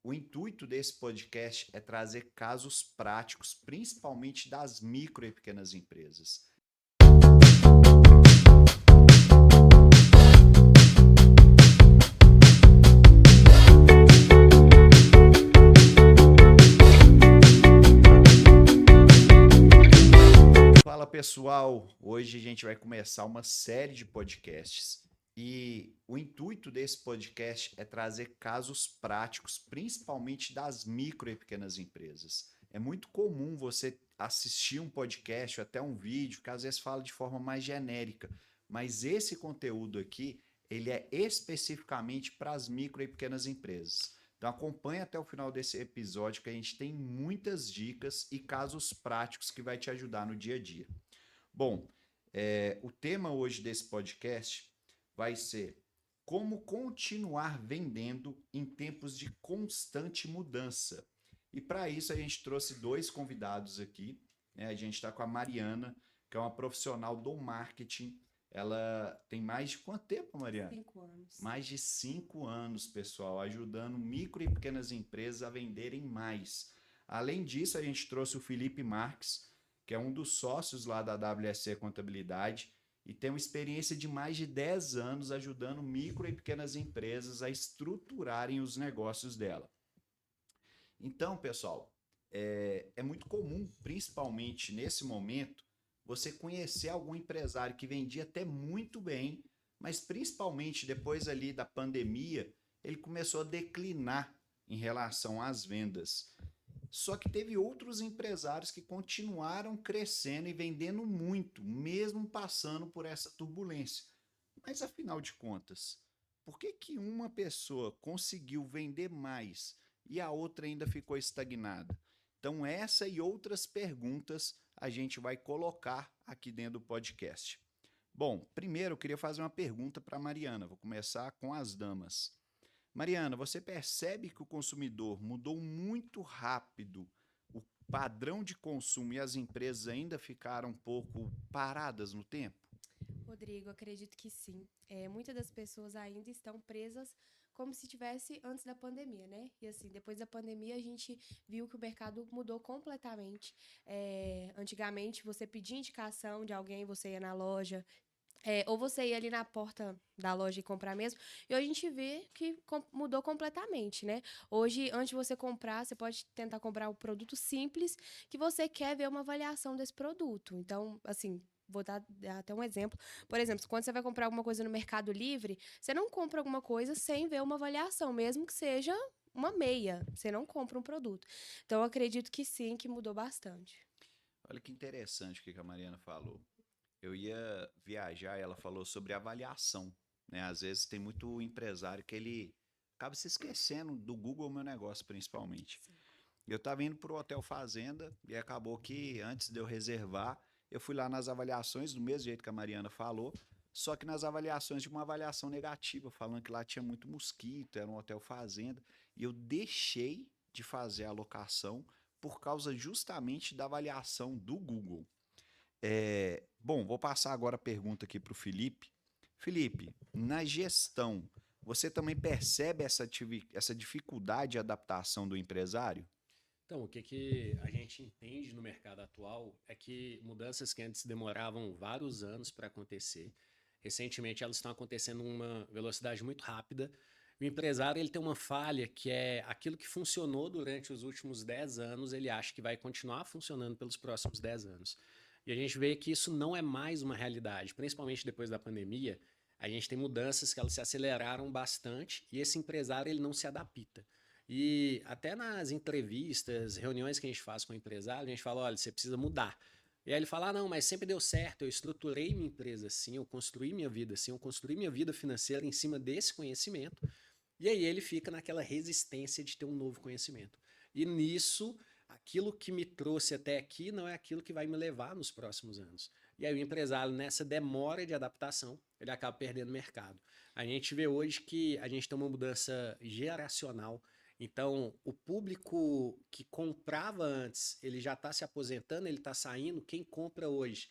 O intuito desse podcast é trazer casos práticos, principalmente das micro e pequenas empresas. Fala pessoal, hoje a gente vai começar uma série de podcasts e o intuito desse podcast é trazer casos práticos, principalmente das micro e pequenas empresas. É muito comum você assistir um podcast ou até um vídeo que às vezes fala de forma mais genérica, mas esse conteúdo aqui, ele é especificamente para as micro e pequenas empresas. Então acompanhe até o final desse episódio que a gente tem muitas dicas e casos práticos que vai te ajudar no dia a dia. Bom, o tema hoje desse podcast vai ser como continuar vendendo em tempos de constante mudança. E para isso a gente trouxe dois convidados aqui, né? A gente está com a Mariana, que é uma profissional do marketing. Ela tem mais de quanto tempo, Mariana? 5 anos. Mais de 5 anos, pessoal, ajudando micro e pequenas empresas a venderem mais. Além disso, a gente trouxe o Felipe Marques, que é um dos sócios lá da WSC Contabilidade e tem uma experiência de mais de 10 anos ajudando micro e pequenas empresas a estruturarem os negócios dela. Então, pessoal, é muito comum, principalmente nesse momento, você conhecer algum empresário que vendia até muito bem, mas principalmente depois ali da pandemia, ele começou a declinar em relação às vendas. Só que teve outros empresários que continuaram crescendo e vendendo muito, mesmo passando por essa turbulência. Mas afinal de contas, por que que uma pessoa conseguiu vender mais e a outra ainda ficou estagnada? Então, essa e outras perguntas a gente vai colocar aqui dentro do podcast. Bom, primeiro eu queria fazer uma pergunta para a Mariana. Vou começar com as damas. Mariana, você percebe que o consumidor mudou muito rápido o padrão de consumo e as empresas ainda ficaram um pouco paradas no tempo? Rodrigo, acredito que sim. Muitas das pessoas ainda estão presas como se tivesse antes da pandemia, né? E assim, depois da pandemia a gente viu que o mercado mudou completamente. Antigamente você pedia indicação de alguém, você ia na loja, ou você ia ali na porta da loja e comprar mesmo. E hoje a gente vê que mudou completamente, né? Hoje, antes de você comprar, você pode tentar comprar um produto simples que você quer ver uma avaliação desse produto. Então, assim, vou dar até um exemplo. Por exemplo, quando você vai comprar alguma coisa no Mercado Livre, você não compra alguma coisa sem ver uma avaliação, mesmo que seja uma meia. Você não compra um produto. Então, eu acredito que sim, que mudou bastante. Olha que interessante o que a Mariana falou. Eu ia viajar e ela falou sobre avaliação, né? Às vezes tem muito empresário que ele acaba se esquecendo do Google Meu Negócio, principalmente. Sim. Eu estava indo para o Hotel Fazenda e acabou que antes de eu reservar, eu fui lá nas avaliações, do mesmo jeito que a Mariana falou, só que nas avaliações de uma avaliação negativa, falando que lá tinha muito mosquito, era um hotel fazenda, e eu deixei de fazer a alocação por causa justamente da avaliação do Google. Bom, vou passar agora a pergunta aqui para o Felipe. Felipe, na gestão, você também percebe essa dificuldade de adaptação do empresário? Então, o que a gente entende no mercado atual é que mudanças que antes demoravam vários anos para acontecer, recentemente elas estão acontecendo numa velocidade muito rápida. O empresário ele tem uma falha que é aquilo que funcionou durante os últimos 10 anos, ele acha que vai continuar funcionando pelos próximos 10 anos. E a gente vê que isso não é mais uma realidade, principalmente depois da pandemia. A gente tem mudanças que elas se aceleraram bastante e esse empresário ele não se adapta. E até nas entrevistas, reuniões que a gente faz com o empresário, a gente fala, olha, você precisa mudar. E aí ele fala, ah, não, mas sempre deu certo, eu estruturei minha empresa assim, eu construí minha vida assim, eu construí minha vida financeira em cima desse conhecimento. E aí ele fica naquela resistência de ter um novo conhecimento. E nisso, aquilo que me trouxe até aqui não é aquilo que vai me levar nos próximos anos. E aí o empresário, nessa demora de adaptação, ele acaba perdendo mercado. A gente vê hoje que a gente tem uma mudança geracional. Então, o público que comprava antes, ele já está se aposentando, ele está saindo. Quem compra hoje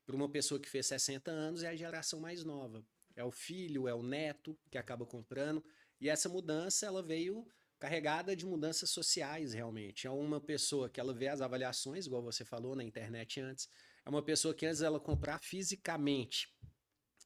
para uma pessoa que fez 60 anos é a geração mais nova. É o filho, é o neto que acaba comprando. E essa mudança ela veio carregada de mudanças sociais, realmente. É uma pessoa que ela vê as avaliações, igual você falou na internet antes. É uma pessoa que antes ela comprar fisicamente,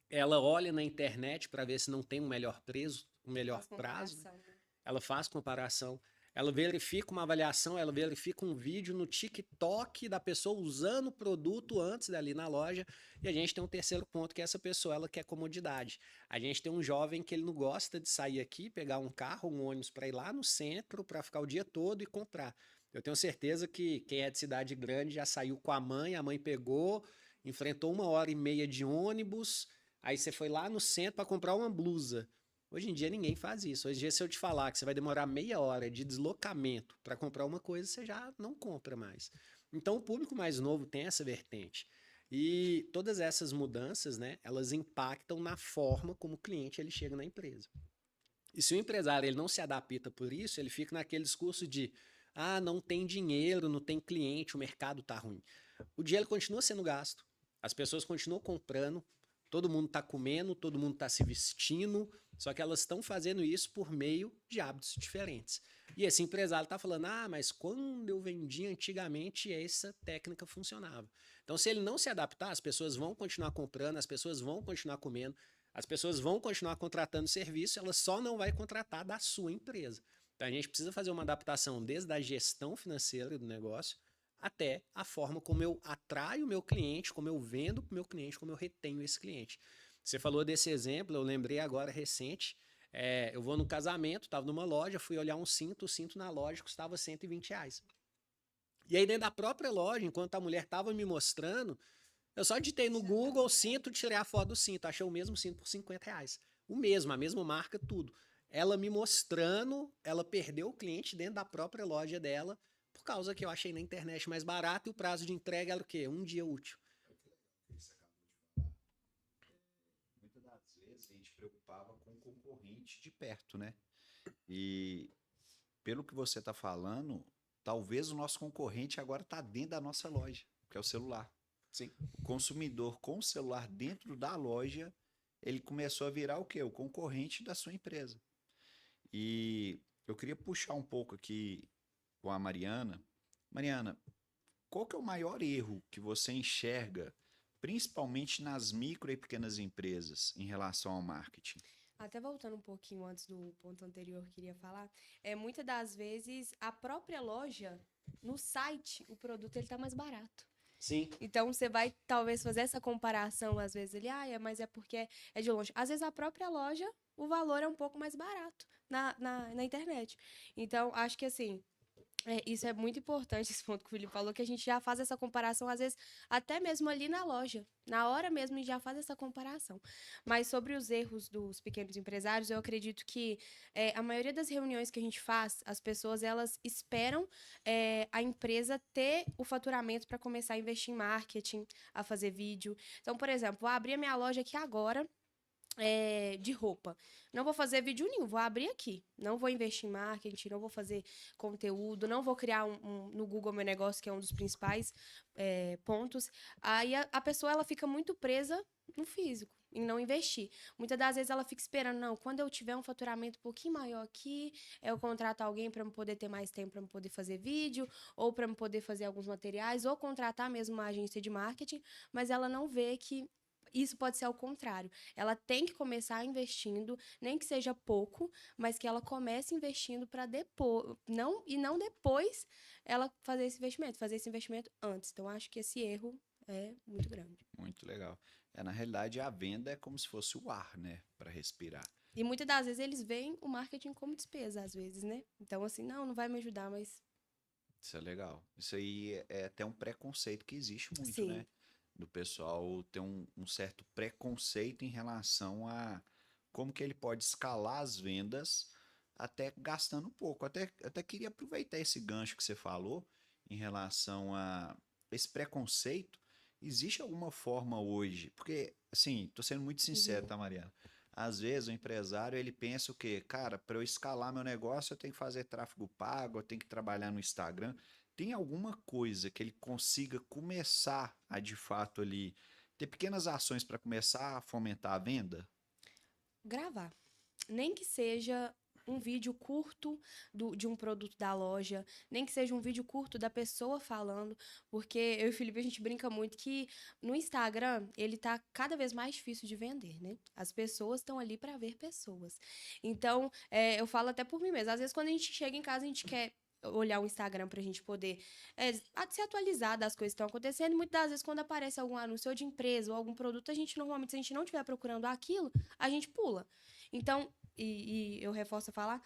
ela olha na internet para ver se não tem um melhor preço, um melhor Faz prazo. comparação, né? Ela faz comparação, ela verifica uma avaliação, ela verifica um vídeo no TikTok da pessoa usando o produto antes dali na loja. E a gente tem um terceiro ponto, que é essa pessoa, ela quer comodidade. A gente tem um jovem que ele não gosta de sair aqui, pegar um carro, um ônibus para ir lá no centro, para ficar o dia todo e comprar. Eu tenho certeza que quem é de cidade grande já saiu com a mãe pegou, enfrentou 1 hora e meia de ônibus, aí você foi lá no centro para comprar uma blusa. Hoje em dia ninguém faz isso. Hoje em dia, se eu te falar que você vai demorar meia hora de deslocamento para comprar uma coisa, você já não compra mais. Então, o público mais novo tem essa vertente. E todas essas mudanças, né, elas impactam na forma como o cliente ele chega na empresa. E se o empresário ele não se adapta por isso, ele fica naquele discurso de não tem dinheiro, não tem cliente, o mercado tá ruim. O dinheiro continua sendo gasto, as pessoas continuam comprando, todo mundo está comendo, todo mundo está se vestindo, só que elas estão fazendo isso por meio de hábitos diferentes. E esse empresário está falando, mas quando eu vendia antigamente, essa técnica funcionava. Então, se ele não se adaptar, as pessoas vão continuar comprando, as pessoas vão continuar comendo, as pessoas vão continuar contratando serviço, ela só não vai contratar da sua empresa. Então, a gente precisa fazer uma adaptação desde a gestão financeira do negócio até a forma como eu atraio o meu cliente, como eu vendo para o meu cliente, como eu retenho esse cliente. Você falou desse exemplo, eu lembrei agora recente, eu vou no casamento, estava numa loja, fui olhar um cinto, o cinto na loja custava R$ 120. E aí dentro da própria loja, enquanto a mulher estava me mostrando, eu só digitei no Google cinto, tirei a foto do cinto, achei o mesmo cinto por R$ 50. O mesmo, a mesma marca, tudo. Ela me mostrando, ela perdeu o cliente dentro da própria loja dela, por causa que eu achei na internet mais barato e o prazo de entrega era o quê? 1 dia útil. Muitas das vezes a gente preocupava com o concorrente de perto, né? E pelo que você está falando, talvez o nosso concorrente agora está dentro da nossa loja, que é o celular. Sim. O consumidor com o celular dentro da loja, ele começou a virar o quê? O concorrente da sua empresa. E eu queria puxar um pouco aqui com a Mariana. Mariana, qual que é o maior erro que você enxerga, principalmente nas micro e pequenas empresas, em relação ao marketing? Até voltando um pouquinho antes do ponto anterior que eu queria falar, muitas das vezes a própria loja, no site, o produto ele tá mais barato. Sim. Então, você vai talvez fazer essa comparação, às vezes ele, mas é porque é de longe. Às vezes a própria loja, o valor é um pouco mais barato na internet. Então, acho que assim, isso é muito importante, esse ponto que o Felipe falou, que a gente já faz essa comparação, às vezes, até mesmo ali na loja. Na hora mesmo, a gente já faz essa comparação. Mas sobre os erros dos pequenos empresários, eu acredito que a maioria das reuniões que a gente faz, as pessoas, elas esperam a empresa ter o faturamento para começar a investir em marketing, a fazer vídeo. Então, por exemplo, vou abrir a minha loja aqui agora, de roupa. Não vou fazer vídeo nenhum, vou abrir aqui. Não vou investir em marketing, não vou fazer conteúdo, não vou criar no Google Meu Negócio, que é um dos principais pontos. Aí a pessoa ela fica muito presa no físico, em não investir. Muitas das vezes ela fica esperando, não, quando eu tiver um faturamento um pouquinho maior aqui, eu contrato alguém para eu poder ter mais tempo para eu poder fazer vídeo, ou para eu poder fazer alguns materiais, ou contratar mesmo uma agência de marketing, mas ela não vê que isso pode ser ao contrário. Ela tem que começar investindo, nem que seja pouco, mas que ela comece investindo para depois, não depois ela fazer esse investimento antes. Então, acho que esse erro é muito grande. Muito legal. Na realidade, a venda é como se fosse o ar, né? Para respirar. E muitas das vezes eles veem o marketing como despesa, às vezes, né? Então, assim, não vai me ajudar, mas... Isso é legal. Isso aí é até um preconceito que existe muito, Sim. né? Do pessoal ter um certo preconceito em relação a como que ele pode escalar as vendas até gastando pouco. Até queria aproveitar esse gancho que você falou em relação a esse preconceito. Existe alguma forma hoje? Porque, assim, tô sendo muito sincero, tá, Mariana? Às vezes o empresário ele pensa o quê? Cara, para eu escalar meu negócio eu tenho que fazer tráfego pago, eu tenho que trabalhar no Instagram. Tem alguma coisa que ele consiga começar a de fato ali ter pequenas ações para começar a fomentar a venda? Gravar. Nem que seja um vídeo curto de um produto da loja, nem que seja um vídeo curto da pessoa falando, porque eu e o Felipe, a gente brinca muito que no Instagram, ele tá cada vez mais difícil de vender, né? As pessoas estão ali para ver pessoas. Então, eu falo até por mim mesma. Às vezes, quando a gente chega em casa, a gente quer olhar o Instagram pra gente poder se atualizar das coisas que estão acontecendo. E muitas das vezes, quando aparece algum anúncio ou de empresa ou algum produto, a gente normalmente, se a gente não estiver procurando aquilo, a gente pula. Então, e eu reforço a falar,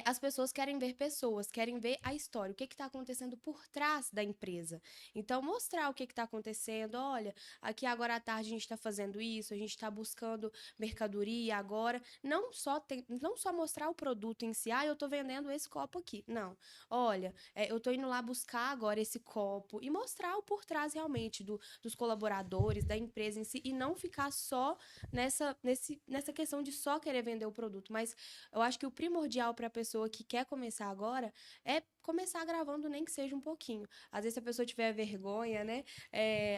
as pessoas querem ver pessoas, querem ver a história, o que está acontecendo por trás da empresa. Então, mostrar o que está acontecendo. Olha, aqui agora à tarde a gente está fazendo isso, a gente está buscando mercadoria agora. Não só mostrar o produto em si, eu estou vendendo esse copo aqui. Não. Olha, eu estou indo lá buscar agora esse copo e mostrar o por trás realmente dos colaboradores, da empresa em si, e não ficar só nessa questão de só querer vender o produto. Mas eu acho que o primordial para a pessoa que quer começar agora é começar gravando, nem que seja um pouquinho. Às vezes, se a pessoa tiver vergonha, né?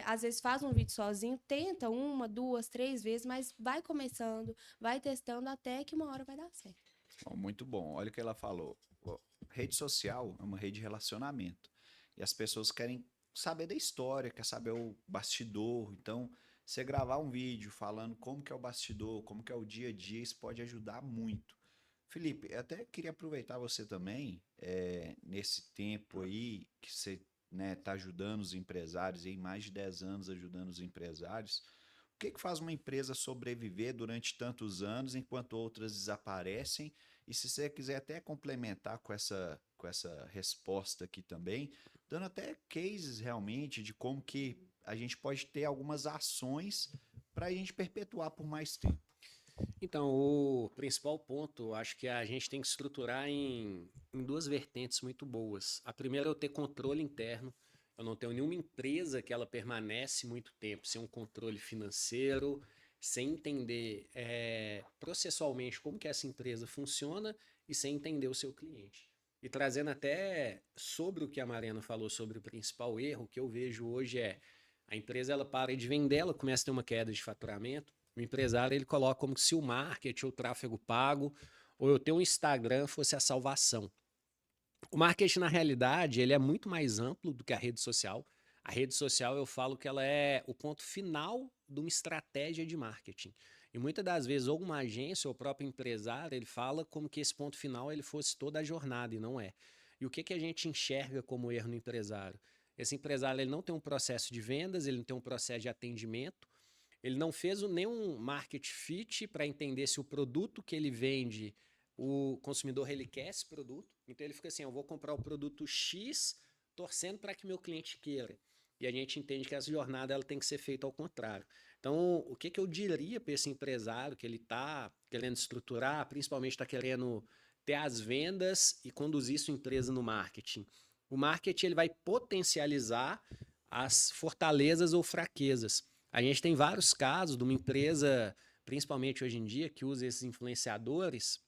Às vezes faz um vídeo sozinho, tenta 1, 2, 3 vezes, mas vai começando, vai testando até que uma hora vai dar certo. Bom, muito bom. Olha o que ela falou. Rede social é uma rede de relacionamento. E as pessoas querem saber da história, quer saber o bastidor. Então, você gravar um vídeo falando como que é o bastidor, como que é o dia a dia, isso pode ajudar muito. Felipe, eu até queria aproveitar você também, nesse tempo aí que você, né, tá ajudando os empresários, em mais de 10 anos ajudando os empresários. O que que faz uma empresa sobreviver durante tantos anos enquanto outras desaparecem? E se você quiser até complementar com essa resposta aqui também, dando até cases realmente de como que a gente pode ter algumas ações para a gente perpetuar por mais tempo. Então, o principal ponto, acho que a gente tem que estruturar em duas vertentes muito boas. A primeira é eu ter controle interno. Eu não tenho nenhuma empresa que ela permanece muito tempo sem um controle financeiro, sem entender processualmente como que essa empresa funciona e sem entender o seu cliente. E trazendo até sobre o que a Mariana falou sobre o principal erro que eu vejo hoje a empresa ela para de vender, ela começa a ter uma queda de faturamento. O empresário ele coloca como se o marketing, o tráfego pago, ou eu ter um Instagram fosse a salvação. O marketing, na realidade, ele é muito mais amplo do que a rede social. A rede social, eu falo que ela é o ponto final de uma estratégia de marketing. E muitas das vezes, ou uma agência, ou o próprio empresário, ele fala como que esse ponto final ele fosse toda a jornada, e não é. E o que a gente enxerga como erro no empresário? Esse empresário ele não tem um processo de vendas, ele não tem um processo de atendimento, ele não fez nenhum market fit para entender se o produto que ele vende, o consumidor ele quer esse produto. Então ele fica assim, eu vou comprar o produto X torcendo para que meu cliente queira. E a gente entende que essa jornada ela tem que ser feita ao contrário. Então, o que eu diria para esse empresário que ele está querendo estruturar, principalmente está querendo ter as vendas e conduzir sua empresa no marketing? O marketing ele vai potencializar as fortalezas ou fraquezas. A gente tem vários casos de uma empresa, principalmente hoje em dia, que usa esses influenciadores.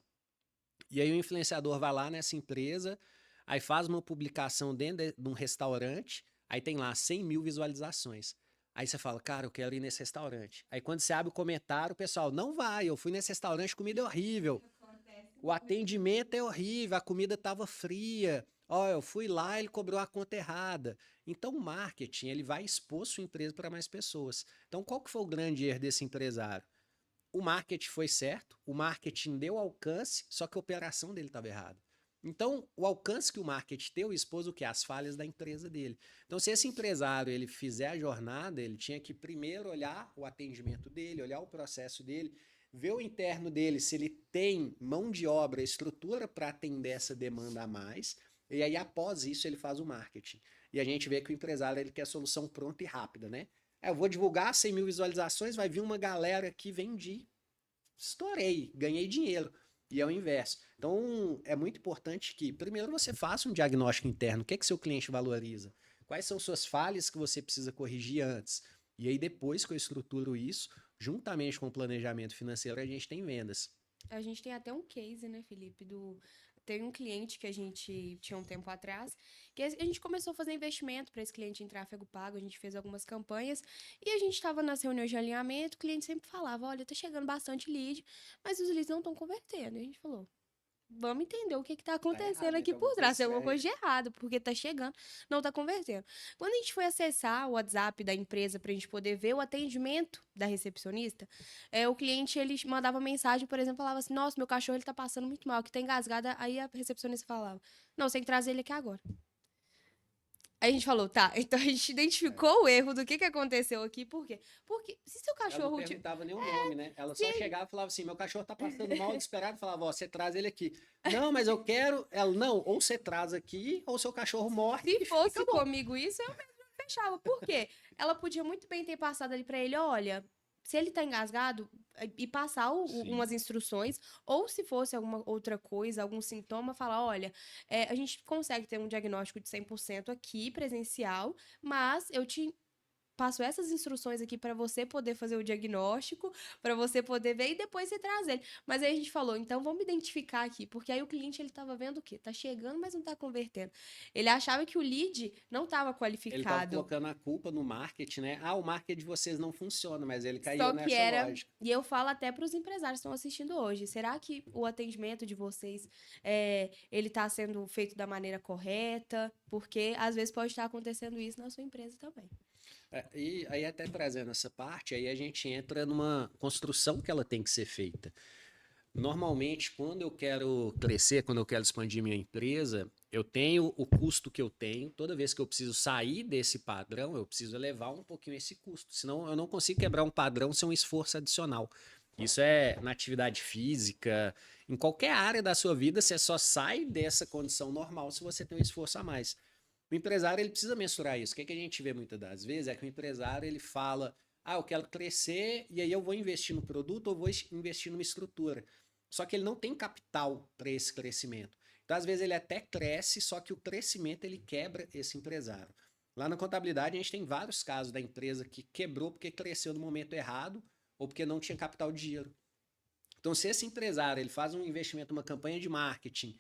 E aí o influenciador vai lá nessa empresa, aí faz uma publicação dentro de um restaurante, aí tem lá 100 mil visualizações. Aí você fala, cara, eu quero ir nesse restaurante. Aí quando você abre o comentário, o pessoal, não vai, eu fui nesse restaurante, comida é horrível. O atendimento é horrível, a comida estava fria. Ó, eu fui lá, ele cobrou a conta errada. Então, o marketing, ele vai expor sua empresa para mais pessoas. Então, qual que foi o grande erro desse empresário? O marketing foi certo, o marketing deu alcance, só que a operação dele estava errada. Então, o alcance que o marketing deu expôs o que? As falhas da empresa dele. Então, se esse empresário ele fizer a jornada, ele tinha que primeiro olhar o atendimento dele, olhar o processo dele, ver o interno dele, se ele tem mão de obra, estrutura para atender essa demanda a mais, e aí após isso ele faz o marketing. E a gente vê que o empresário ele quer solução pronta e rápida, né? Eu vou divulgar 100 mil visualizações, vai vir uma galera que vendi, estourei, ganhei dinheiro. E é o inverso. Então, é muito importante que, primeiro, você faça um diagnóstico interno. O que é que seu cliente valoriza? Quais são suas falhas que você precisa corrigir antes? E aí, depois que eu estruturo isso, juntamente com o planejamento financeiro, a gente tem vendas. A gente tem até um case, né, Felipe, tem um cliente que a gente tinha um tempo atrás, que a gente começou a fazer investimento para esse cliente em tráfego pago, a gente fez algumas campanhas, e a gente estava nas reuniões de alinhamento, o cliente sempre falava, olha, tá chegando bastante lead, mas os leads não estão convertendo. E a gente falou, vamos entender o que está acontecendo errado, aqui então por alguma trás. coisa Tem alguma estranha. coisa de errado, porque está chegando, não está convertendo. Quando a gente foi acessar o WhatsApp da empresa para a gente poder ver o atendimento da recepcionista, o cliente ele mandava mensagem, por exemplo, falava assim: Nossa, meu cachorro ele está passando muito mal, que está engasgado. Aí a recepcionista falava: Não, você tem que trazer ele aqui agora. Aí a gente falou, tá, então a gente É. identificou o erro do que aconteceu aqui, por quê? Porque se seu Ela não cachorro. perguntava nem o nome, né? Ela só Se, chegava e falava assim: meu cachorro tá passando mal, desesperado. Falava: ó, você traz ele aqui. Não, mas eu quero. Ela, não, ou você traz aqui, ou seu cachorro morre se e fosse fica bom. comigo isso, eu mesmo fechava. Por quê? Ela podia muito bem ter passado ali pra ele, olha, se ele tá engasgado, e passar Sim. umas instruções, ou se fosse alguma outra coisa, algum sintoma, falar, olha, a gente consegue ter um diagnóstico de 100% aqui, presencial, mas eu te passo essas instruções aqui para você poder fazer o diagnóstico, para você poder ver e depois você traz ele. Mas aí a gente falou, então vamos identificar aqui, porque aí o cliente ele estava vendo o quê? Tá chegando, mas não tá convertendo. Ele achava que o lead não estava Ele tava qualificado. colocando a culpa no marketing, né? Ah, o marketing de vocês não funciona, mas ele caiu Só que nessa era, lógica. e eu falo até para os empresários que estão assistindo hoje, será que o atendimento de vocês ele está sendo feito da maneira correta? Porque às vezes pode estar acontecendo isso na sua empresa também. E aí, até trazendo essa parte, aí a gente entra numa construção que ela tem que ser feita. Normalmente, quando eu quero crescer, quando eu quero expandir minha empresa, eu tenho o custo que eu tenho. Toda vez que eu preciso sair desse padrão, eu preciso elevar um pouquinho esse custo. Senão, eu não consigo quebrar um padrão sem um esforço adicional. Isso é na atividade física, em qualquer área da sua vida, você só sai dessa condição normal se você tem um esforço a mais. O empresário ele precisa mensurar isso. O que, que a gente vê muitas das vezes é que o empresário ele fala: ah, eu quero crescer e aí eu vou investir no produto ou vou investir numa estrutura. Só que ele não tem capital para esse crescimento. Então, às vezes, ele até cresce, só que o crescimento ele quebra esse empresário. Lá na contabilidade, a gente tem vários casos da empresa que quebrou porque cresceu no momento errado ou porque não tinha capital de giro. Então, se esse empresário ele faz um investimento numa campanha de marketing,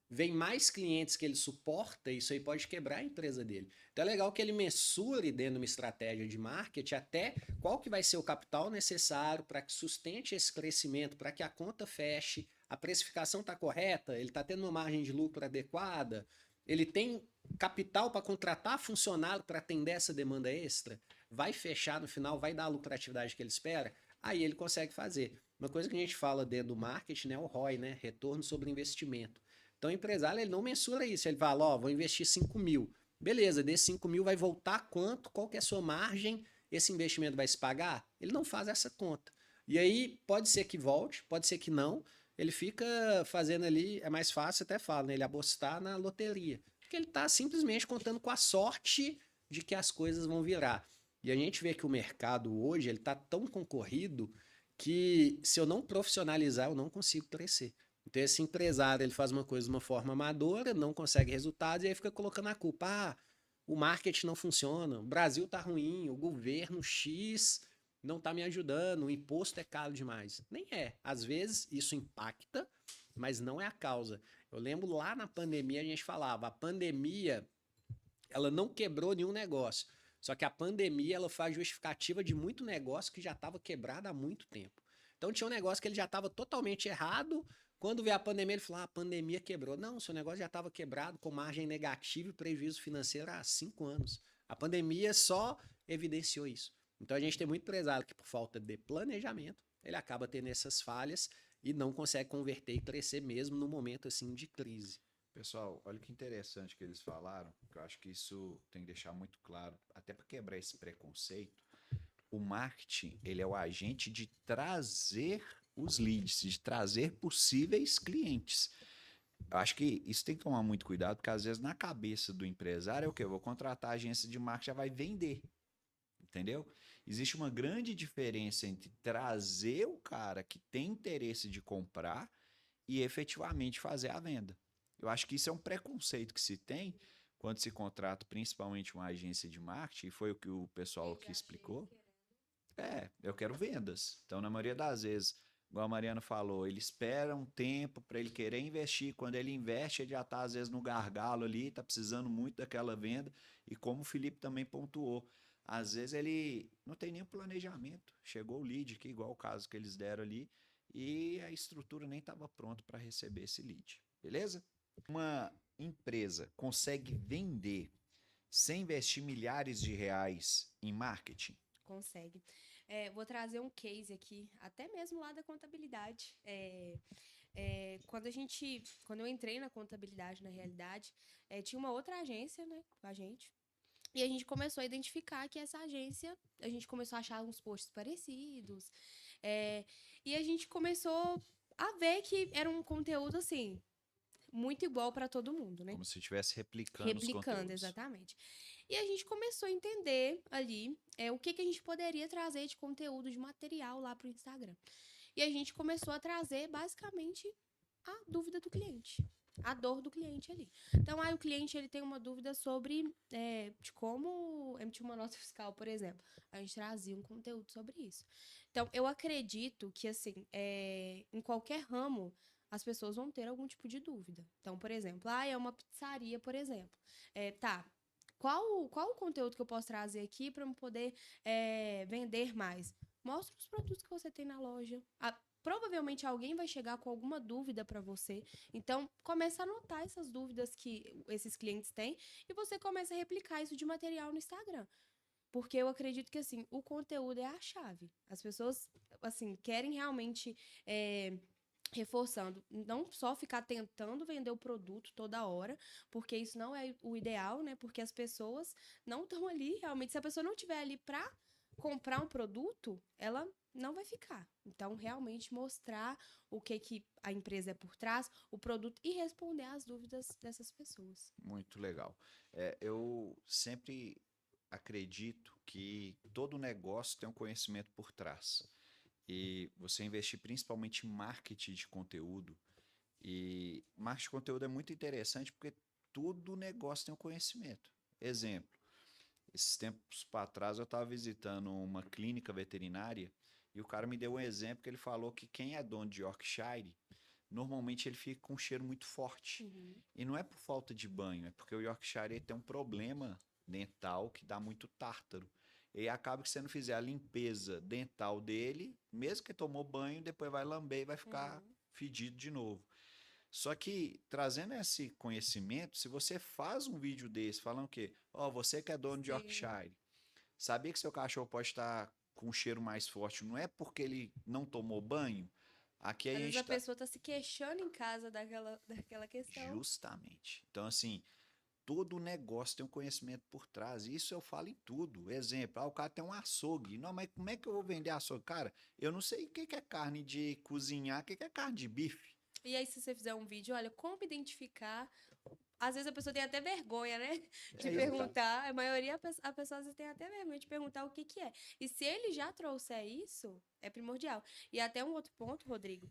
vem mais clientes que ele suporta, isso aí pode quebrar a empresa dele. Então é legal que ele mensure dentro de uma estratégia de marketing até qual que vai ser o capital necessário para que sustente esse crescimento, para que a conta feche, a precificação está correta, ele está tendo uma margem de lucro adequada, ele tem capital para contratar funcionário para atender essa demanda extra, vai fechar no final, vai dar a lucratividade que ele espera, aí ele consegue fazer. Uma coisa que a gente fala dentro do marketing é o ROI, né? Retorno sobre investimento. Então o empresário ele não mensura isso, ele fala, ó, vou investir 5 mil. Beleza, desses 5 mil vai voltar quanto? Qual que é a sua margem? Esse investimento vai se pagar? Ele não faz essa conta. E aí pode ser que volte, pode ser que não. Ele fica fazendo ali, é mais fácil até fala, né? Ele apostar na loteria. Porque ele está simplesmente contando com a sorte de que as coisas vão virar. E a gente vê que o mercado hoje ele está tão concorrido que se eu não profissionalizar, eu não consigo crescer. Então esse empresário ele faz uma coisa de uma forma amadora, não consegue resultados e aí fica colocando a culpa. Ah, o marketing não funciona, o Brasil tá ruim, o governo X não tá me ajudando, o imposto é caro demais. Nem é. Às vezes isso impacta, mas não é a causa. Eu lembro lá na pandemia a gente falava, a pandemia ela não quebrou nenhum negócio. Só que a pandemia ela faz justificativa de muito negócio que já estava quebrado há muito tempo. Então tinha um negócio que ele já estava totalmente errado. Quando veio a pandemia, ele falou: ah, a pandemia quebrou. Não, seu negócio já estava quebrado com margem negativa e prejuízo financeiro há 5 anos. A pandemia só evidenciou isso. Então a gente tem muito empresário que, por falta de planejamento, ele acaba tendo essas falhas e não consegue converter e crescer mesmo no momento assim de crise. Pessoal, olha que interessante que eles falaram, que eu acho que isso tem que deixar muito claro, até para quebrar esse preconceito. O marketing, ele é o agente de trazer os leads, de trazer possíveis clientes. Eu acho que isso tem que tomar muito cuidado, porque às vezes na cabeça do empresário é o quê? Eu vou contratar a agência de marketing, já vai vender, entendeu? Existe uma grande diferença entre trazer o cara que tem interesse de comprar e efetivamente fazer a venda. Eu acho que isso é um preconceito que se tem quando se contrata principalmente uma agência de marketing, e foi o que o pessoal aqui explicou. Eu quero vendas. Então, na maioria das vezes, igual a Mariana falou, ele espera um tempo para ele querer investir. Quando ele investe, ele já está, às vezes, no gargalo ali, está precisando muito daquela venda. E como o Felipe também pontuou, às vezes ele não tem nem planejamento. Chegou o lead, que igual o caso que eles deram ali, e a estrutura nem estava pronta para receber esse lead, beleza? Uma empresa consegue vender sem investir milhares de reais em marketing? Consegue. Vou trazer um case aqui, até mesmo lá da contabilidade. Quando eu entrei na contabilidade, na realidade, tinha uma outra agência, né, com a gente. E a gente começou a identificar que essa agência, a gente começou a achar uns posts parecidos. E a gente começou a ver que era um conteúdo, assim, muito igual para todo mundo, né? Como se estivesse replicando os conteúdos. Exatamente. E a gente começou a entender ali o que a gente poderia trazer de conteúdo, de material lá para o Instagram. E a gente começou a trazer, basicamente, a dúvida do cliente. A dor do cliente ali. Então, o cliente ele tem uma dúvida sobre de como emitir uma nota fiscal, por exemplo. A gente trazia um conteúdo sobre isso. Então, eu acredito que, assim, em qualquer ramo, as pessoas vão ter algum tipo de dúvida. Então, por exemplo, é uma pizzaria, por exemplo. Tá, qual o conteúdo que eu posso trazer aqui para eu poder vender mais? Mostra os produtos que você tem na loja. Provavelmente alguém vai chegar com alguma dúvida para você. Então, começa a anotar essas dúvidas que esses clientes têm e você começa a replicar isso de material no Instagram. Porque eu acredito que, assim, o conteúdo é a chave. As pessoas, assim, querem realmente reforçando, não só ficar tentando vender o produto toda hora, porque isso não é o ideal, né? Porque as pessoas não estão ali, realmente, se a pessoa não estiver ali para comprar um produto, ela não vai ficar. Então, realmente mostrar o que a empresa é por trás, o produto e responder às dúvidas dessas pessoas. Muito legal. Eu sempre acredito que todo negócio tem um conhecimento por trás. E você investir principalmente em marketing de conteúdo. E marketing de conteúdo é muito interessante porque todo negócio tem um conhecimento. Exemplo, esses tempos para trás eu estava visitando uma clínica veterinária e o cara me deu um exemplo que ele falou que quem é dono de Yorkshire, normalmente ele fica com um cheiro muito forte. Uhum. E não é por falta de banho, é porque o Yorkshire tem um problema dental que dá muito tártaro. E acaba que se você não fizer a limpeza dental dele, mesmo que tomou banho, depois vai lamber e vai ficar fedido de novo. Só que, trazendo esse conhecimento, se você faz um vídeo desse falando o quê? Você que é dono de Sim. Yorkshire, sabia que seu cachorro pode estar com um cheiro mais forte, não é porque ele não tomou banho? Aqui a Às vezes gente a pessoa está se queixando em casa daquela questão. Justamente. Então, assim, todo negócio tem um conhecimento por trás. Isso eu falo em tudo. Exemplo, o cara tem um açougue. Não, mas como é que eu vou vender açougue? Cara, eu não sei o que é carne de cozinhar, o que é carne de bife. E aí, se você fizer um vídeo, olha, como identificar. Às vezes a pessoa tem até vergonha, né? De perguntar. A maioria, a pessoa às vezes tem até vergonha de perguntar o que é. E se ele já trouxer isso, é primordial. E até um outro ponto, Rodrigo.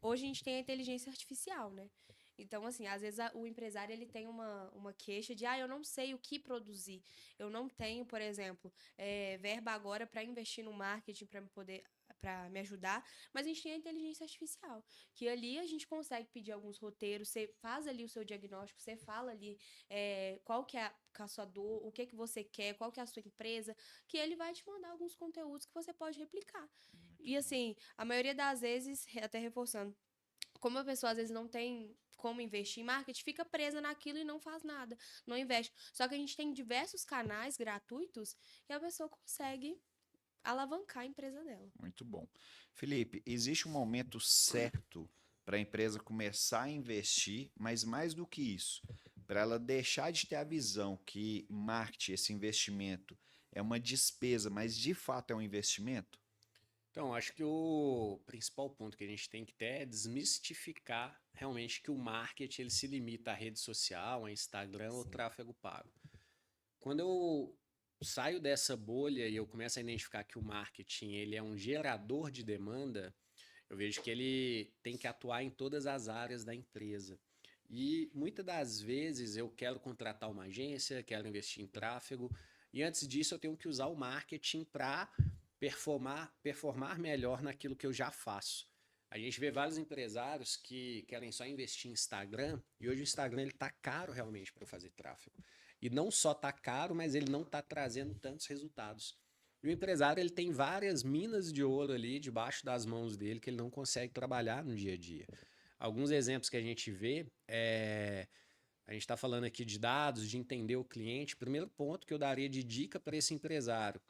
Hoje a gente tem a inteligência artificial, né? Então, assim, às vezes o empresário ele tem uma queixa de, eu não sei o que produzir. Eu não tenho, por exemplo, verba agora para investir no marketing para me ajudar, mas a gente tem a inteligência artificial, que ali a gente consegue pedir alguns roteiros, você faz ali o seu diagnóstico, você fala ali qual que é a sua dor, o que você quer, qual que é a sua empresa, que ele vai te mandar alguns conteúdos que você pode replicar. E assim, a maioria das vezes, até reforçando, como a pessoa às vezes não tem como investir em marketing, fica presa naquilo e não faz nada, não investe. Só que a gente tem diversos canais gratuitos que a pessoa consegue alavancar a empresa dela. Muito bom. Felipe, existe um momento certo para a empresa começar a investir, mas mais do que isso, para ela deixar de ter a visão que marketing, esse investimento, é uma despesa, mas de fato é um investimento? Então, acho que o principal ponto que a gente tem que ter é desmistificar realmente que o marketing ele se limita à rede social, a Instagram ou tráfego pago. Quando eu saio dessa bolha e eu começo a identificar que o marketing ele é um gerador de demanda, eu vejo que ele tem que atuar em todas as áreas da empresa. E muitas das vezes eu quero contratar uma agência, quero investir em tráfego, e antes disso eu tenho que usar o marketing para performar melhor naquilo que eu já faço. A gente vê vários empresários que querem só investir em Instagram, e hoje o Instagram está caro realmente para fazer tráfego. E não só está caro, mas ele não está trazendo tantos resultados. E o empresário ele tem várias minas de ouro ali debaixo das mãos dele que ele não consegue trabalhar no dia a dia. Alguns exemplos que a gente vê a gente está falando aqui de dados, de entender o cliente. Primeiro ponto que eu daria de dica para esse empresário: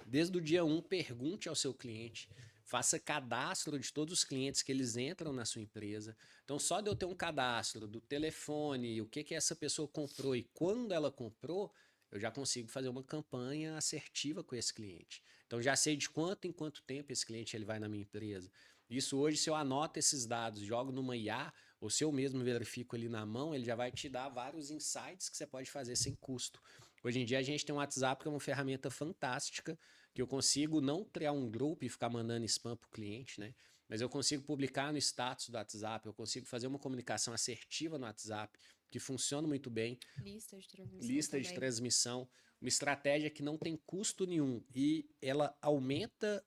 desde o dia 1, pergunte ao seu cliente, faça cadastro de todos os clientes que eles entram na sua empresa. Então, só de eu ter um cadastro do telefone, o que essa pessoa comprou e quando ela comprou, eu já consigo fazer uma campanha assertiva com esse cliente. Então, já sei de quanto em quanto tempo esse cliente ele vai na minha empresa. Isso hoje, se eu anoto esses dados, jogo numa IA, ou se eu mesmo verifico ali na mão, ele já vai te dar vários insights que você pode fazer sem custo. Hoje em dia a gente tem um WhatsApp que é uma ferramenta fantástica, que eu consigo não criar um grupo e ficar mandando spam para o cliente, né? Mas eu consigo publicar no status do WhatsApp, eu consigo fazer uma comunicação assertiva no WhatsApp, que funciona muito bem. Lista de transmissão. Lista de transmissão, uma estratégia que não tem custo nenhum e ela aumenta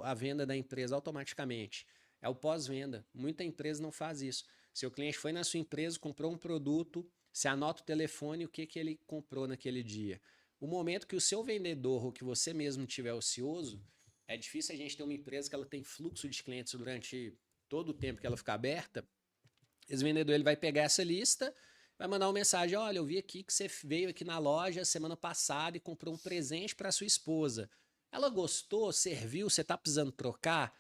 a venda da empresa automaticamente. É o pós-venda. Muita empresa não faz isso. Seu cliente foi na sua empresa, comprou um produto, você anota o telefone e o que ele comprou naquele dia. O momento que o seu vendedor ou que você mesmo estiver ocioso, é difícil a gente ter uma empresa que ela tem fluxo de clientes durante todo o tempo que ela fica aberta. Esse vendedor ele vai pegar essa lista, vai mandar uma mensagem: olha, eu vi aqui que você veio aqui na loja semana passada e comprou um presente para sua esposa. Ela gostou, serviu, você está precisando trocar?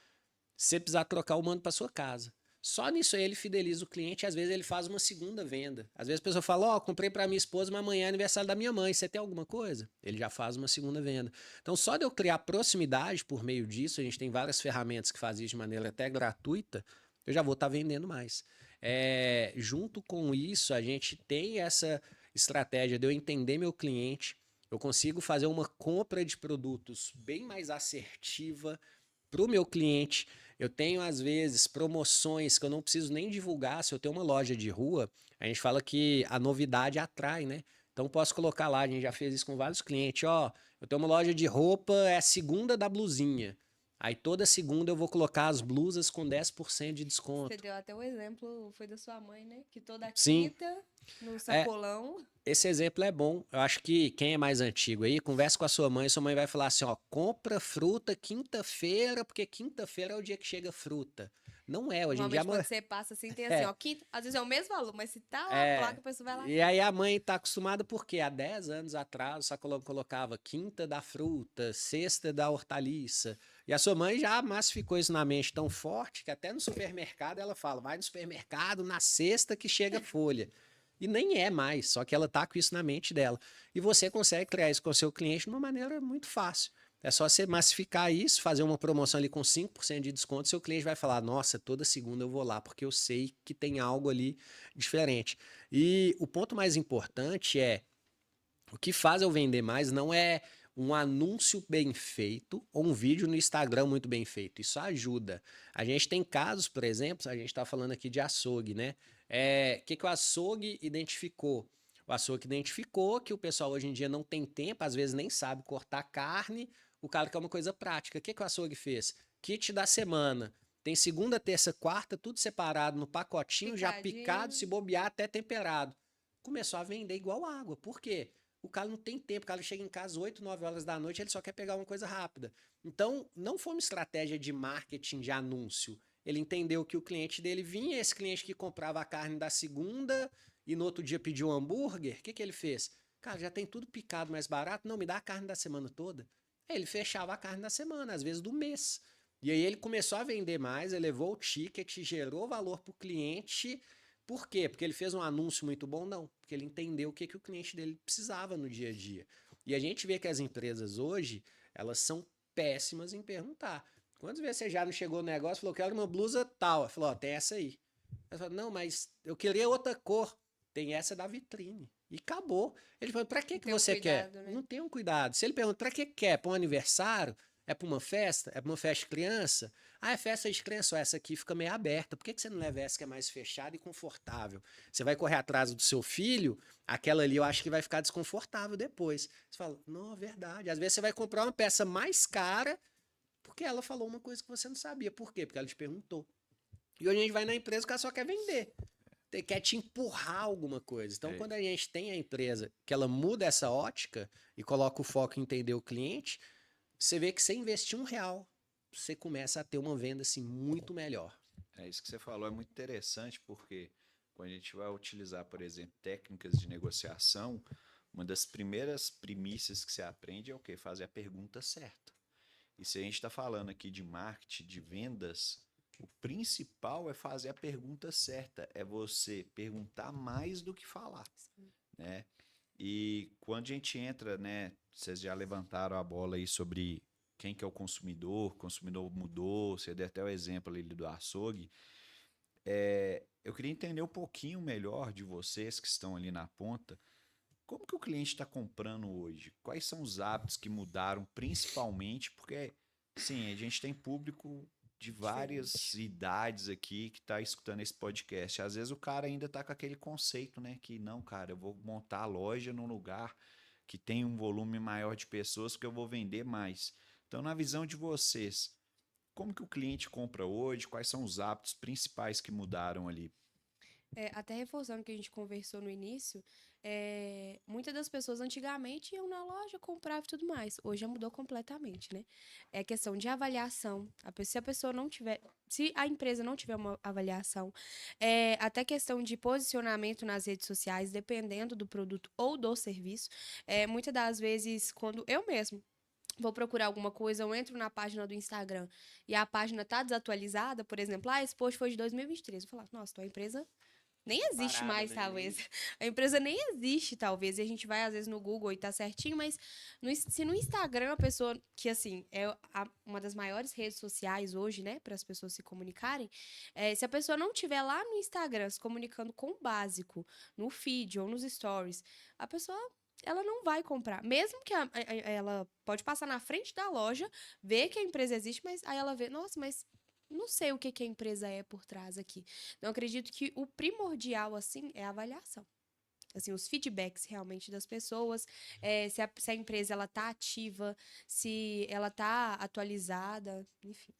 Se você precisar trocar, eu mando para sua casa. Só nisso aí ele fideliza o cliente e às vezes ele faz uma segunda venda. Às vezes a pessoa fala: ó, comprei para minha esposa, mas amanhã é aniversário da minha mãe, você tem alguma coisa? Ele já faz uma segunda venda. Então só de eu criar proximidade por meio disso, a gente tem várias ferramentas que fazem isso de maneira até gratuita, eu já vou estar vendendo mais. Junto com isso, a gente tem essa estratégia de eu entender meu cliente, eu consigo fazer uma compra de produtos bem mais assertiva para o meu cliente. Eu tenho, às vezes, promoções que eu não preciso nem divulgar. Se eu tenho uma loja de rua, a gente fala que a novidade atrai, né? Então, posso colocar lá, a gente já fez isso com vários clientes. Ó, eu tenho uma loja de roupa, é a segunda da blusinha. Aí, toda segunda eu vou colocar as blusas com 10% de desconto. Você deu até o exemplo, foi da sua mãe, né? Que toda Sim. quinta, no sacolão... Esse exemplo é bom. Eu acho que quem é mais antigo aí, conversa com a sua mãe vai falar assim, ó, compra fruta quinta-feira, porque quinta-feira é o dia que chega fruta. Não é, hoje em dia... Normalmente quando você passa assim, tem assim, ó, quinta, às vezes é o mesmo valor, mas se tá lá a placa, a pessoa vai lá... E aí a mãe tá acostumada porque há 10 anos atrás só colocava quinta da fruta, sexta da hortaliça. E a sua mãe já massificou isso na mente tão forte que até no supermercado ela fala, vai no supermercado na sexta que chega folha. E nem é mais, só que ela tá com isso na mente dela. E você consegue criar isso com o seu cliente de uma maneira muito fácil. É só você massificar isso, fazer uma promoção ali com 5% de desconto, seu cliente vai falar, nossa, toda segunda eu vou lá, porque eu sei que tem algo ali diferente. E o ponto mais importante o que faz eu vender mais não é um anúncio bem feito ou um vídeo no Instagram muito bem feito. Isso ajuda. A gente tem casos, por exemplo, a gente está falando aqui de açougue, né? O que o açougue identificou? O açougue identificou que o pessoal hoje em dia não tem tempo, às vezes nem sabe cortar carne, o cara quer uma coisa prática. O que o açougue fez? Kit da semana. Tem segunda, terça, quarta, tudo separado no pacotinho, já picado, se bobear, até temperado. Começou a vender igual água. Por quê? O cara não tem tempo, o cara chega em casa 8, 9 horas da noite, ele só quer pegar uma coisa rápida. Então, não foi uma estratégia de marketing, de anúncio. Ele entendeu que o cliente dele vinha, esse cliente que comprava a carne da segunda e no outro dia pediu um hambúrguer, o que ele fez? Cara, já tem tudo picado mais barato, não, me dá a carne da semana toda. Aí ele fechava a carne da semana, às vezes do mês. E aí ele começou a vender mais, elevou o ticket, gerou valor para o cliente. Por quê? Porque ele fez um anúncio muito bom? Não, porque ele entendeu o que o cliente dele precisava no dia a dia. E a gente vê que as empresas hoje, elas são péssimas em perguntar. Quantas vezes você já não chegou no negócio e falou, quero uma blusa tal? Ela falou, ó, tem essa aí. Ela falou, não, mas eu queria outra cor. Tem essa da vitrine. E acabou. Ele falou, pra que você quer? Né? Não tem um cuidado. Se ele pergunta, pra que quer? Pra um aniversário? É pra uma festa? É pra uma festa de criança? Ah, é festa de criança. Essa aqui fica meio aberta. Por que você não leva essa que é mais fechada e confortável? Você vai correr atrás do seu filho, aquela ali eu acho que vai ficar desconfortável depois. Você fala, não, é verdade. Às vezes você vai comprar uma peça mais cara porque ela falou uma coisa que você não sabia. Por quê? Porque ela te perguntou. E hoje a gente vai na empresa, o cara só quer vender. Quer te empurrar alguma coisa. Então, quando a gente tem a empresa que ela muda essa ótica e coloca o foco em entender o cliente, você vê que você investir R$ 1, você começa a ter uma venda assim muito melhor. É isso que você falou, é muito interessante, porque quando a gente vai utilizar, por exemplo, técnicas de negociação, uma das primeiras premissas que você aprende é o quê? Fazer a pergunta certa. E se a gente está falando aqui de marketing, de vendas, o principal é fazer a pergunta certa, é você perguntar mais do que falar, né? E quando a gente entra, né, vocês já levantaram a bola aí sobre quem que é o consumidor mudou, você deu até o exemplo ali do açougue. Eu queria entender um pouquinho melhor de vocês que estão ali na ponta, como que o cliente está comprando hoje? Quais são os hábitos que mudaram, principalmente porque, sim, a gente tem público de várias idades aqui que está escutando esse podcast. Às vezes o cara ainda está com aquele conceito, né? Que não, cara, eu vou montar a loja num lugar que tem um volume maior de pessoas porque eu vou vender mais. Então, na visão de vocês, como que o cliente compra hoje? Quais são os hábitos principais que mudaram ali? Até reforçando o que a gente conversou no início, muitas das pessoas antigamente iam na loja, compravam e tudo mais. Hoje já mudou completamente, né? É questão de avaliação. Se a pessoa não tiver, se a empresa não tiver uma avaliação, até questão de posicionamento nas redes sociais, dependendo do produto ou do serviço. Muitas das vezes, quando eu mesmo vou procurar alguma coisa, eu entro na página do Instagram e a página tá desatualizada, por exemplo, esse post foi de 2023. Eu vou falar, nossa, tua empresa nem existe Parada, mais, né? talvez. A empresa nem existe, talvez. E a gente vai, às vezes, no Google e tá certinho, mas se no Instagram a pessoa, que assim, uma das maiores redes sociais hoje, né, para as pessoas se comunicarem, se a pessoa não tiver lá no Instagram se comunicando com o básico, no feed ou nos stories, a pessoa. Ela não vai comprar. Mesmo que ela pode passar na frente da loja, ver que a empresa existe, mas aí ela vê, nossa, mas não sei o que que a empresa é por trás aqui. Então, eu acredito que o primordial, assim, é a avaliação. Assim, os feedbacks realmente das pessoas, se a empresa ela tá ativa, se ela tá atualizada, enfim.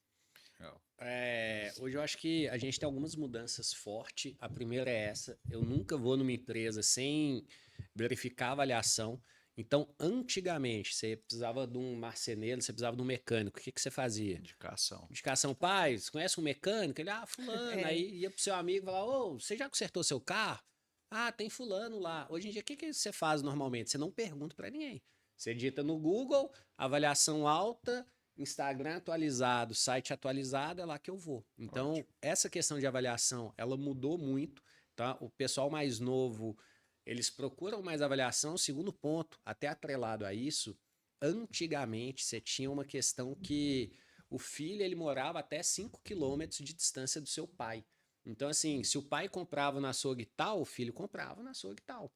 Hoje eu acho que a gente tem algumas mudanças fortes. A primeira é essa: eu nunca vou numa empresa sem verificar a avaliação. Então, antigamente, você precisava de um marceneiro, você precisava de um mecânico. O que você fazia? Indicação. Indicação, pai, você conhece um mecânico? Ele, fulano. Aí ia pro seu amigo e falava, ô, você já consertou seu carro? Ah, tem fulano lá. Hoje em dia, o que você faz normalmente? Você não pergunta para ninguém. Você digita no Google, avaliação alta, Instagram atualizado, site atualizado, é lá que eu vou. Então, Ótimo. essa questão de avaliação, ela mudou muito, tá? O pessoal mais novo, eles procuram mais avaliação. Segundo ponto, até atrelado a isso, antigamente você tinha uma questão que o filho ele morava até 5 quilômetros de distância do seu pai. Então, assim, se o pai comprava na açougue tal, o filho comprava na açougue tal.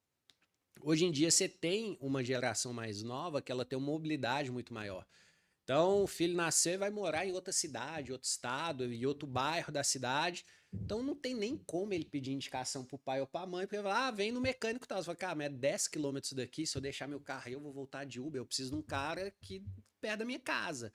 Hoje em dia você tem uma geração mais nova que ela tem uma mobilidade muito maior. Então, o filho nasceu e vai morar em outra cidade, outro estado, em outro bairro da cidade. Então, não tem nem como ele pedir indicação pro pai ou pra mãe, porque ele fala, vem no mecânico e tal. Você fala, cara, mas é 10 quilômetros daqui, se eu deixar meu carro aí, eu vou voltar de Uber, eu preciso de um cara que perto da minha casa.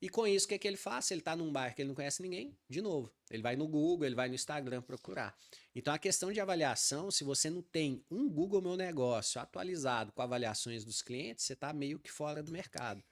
E com isso, o que ele faz? Se ele tá num bairro que ele não conhece ninguém, de novo, ele vai no Google, ele vai no Instagram procurar. Então, a questão de avaliação, se você não tem um Google Meu Negócio atualizado com avaliações dos clientes, você tá meio que fora do mercado.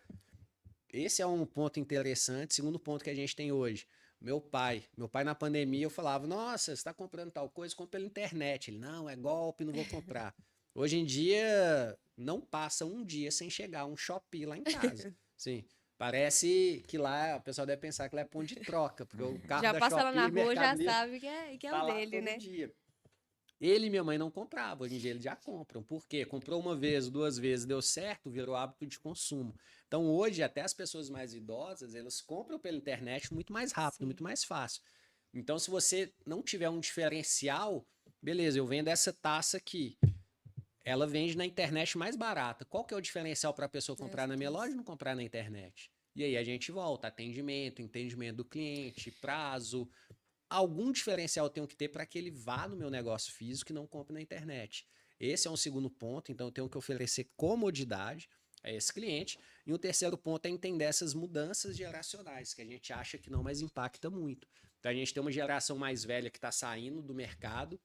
Esse é um ponto interessante. Segundo ponto que a gente tem hoje. Meu pai na pandemia, eu falava, nossa, você está comprando tal coisa, compra pela internet. Ele, não, é golpe, não vou comprar. Hoje em dia, não passa um dia sem chegar um Shopee lá em casa. Sim, parece que lá, o pessoal deve pensar que lá é ponto de troca, porque o carro Já da passa lá Shopee, na rua, já Mercado Livre, sabe que é tá o lá dele, todo né? dia. Ele e minha mãe não compravam, hoje em dia eles já compram. Por quê? Comprou uma vez, duas vezes, deu certo, virou hábito de consumo. Então hoje, até as pessoas mais idosas, elas compram pela internet muito mais rápido, Sim. muito mais fácil. Então se você não tiver um diferencial, beleza, eu vendo essa taça aqui, ela vende na internet mais barata. Qual que é o diferencial para a pessoa comprar na minha loja e não comprar na internet? E aí a gente volta, atendimento, entendimento do cliente, prazo. Algum diferencial eu tenho que ter para que ele vá no meu negócio físico e não compre na internet. Esse é um segundo ponto, então eu tenho que oferecer comodidade a esse cliente. E o terceiro ponto é entender essas mudanças geracionais, que a gente acha que não, mas impacta muito. Então a gente tem uma geração mais velha que está saindo do mercado,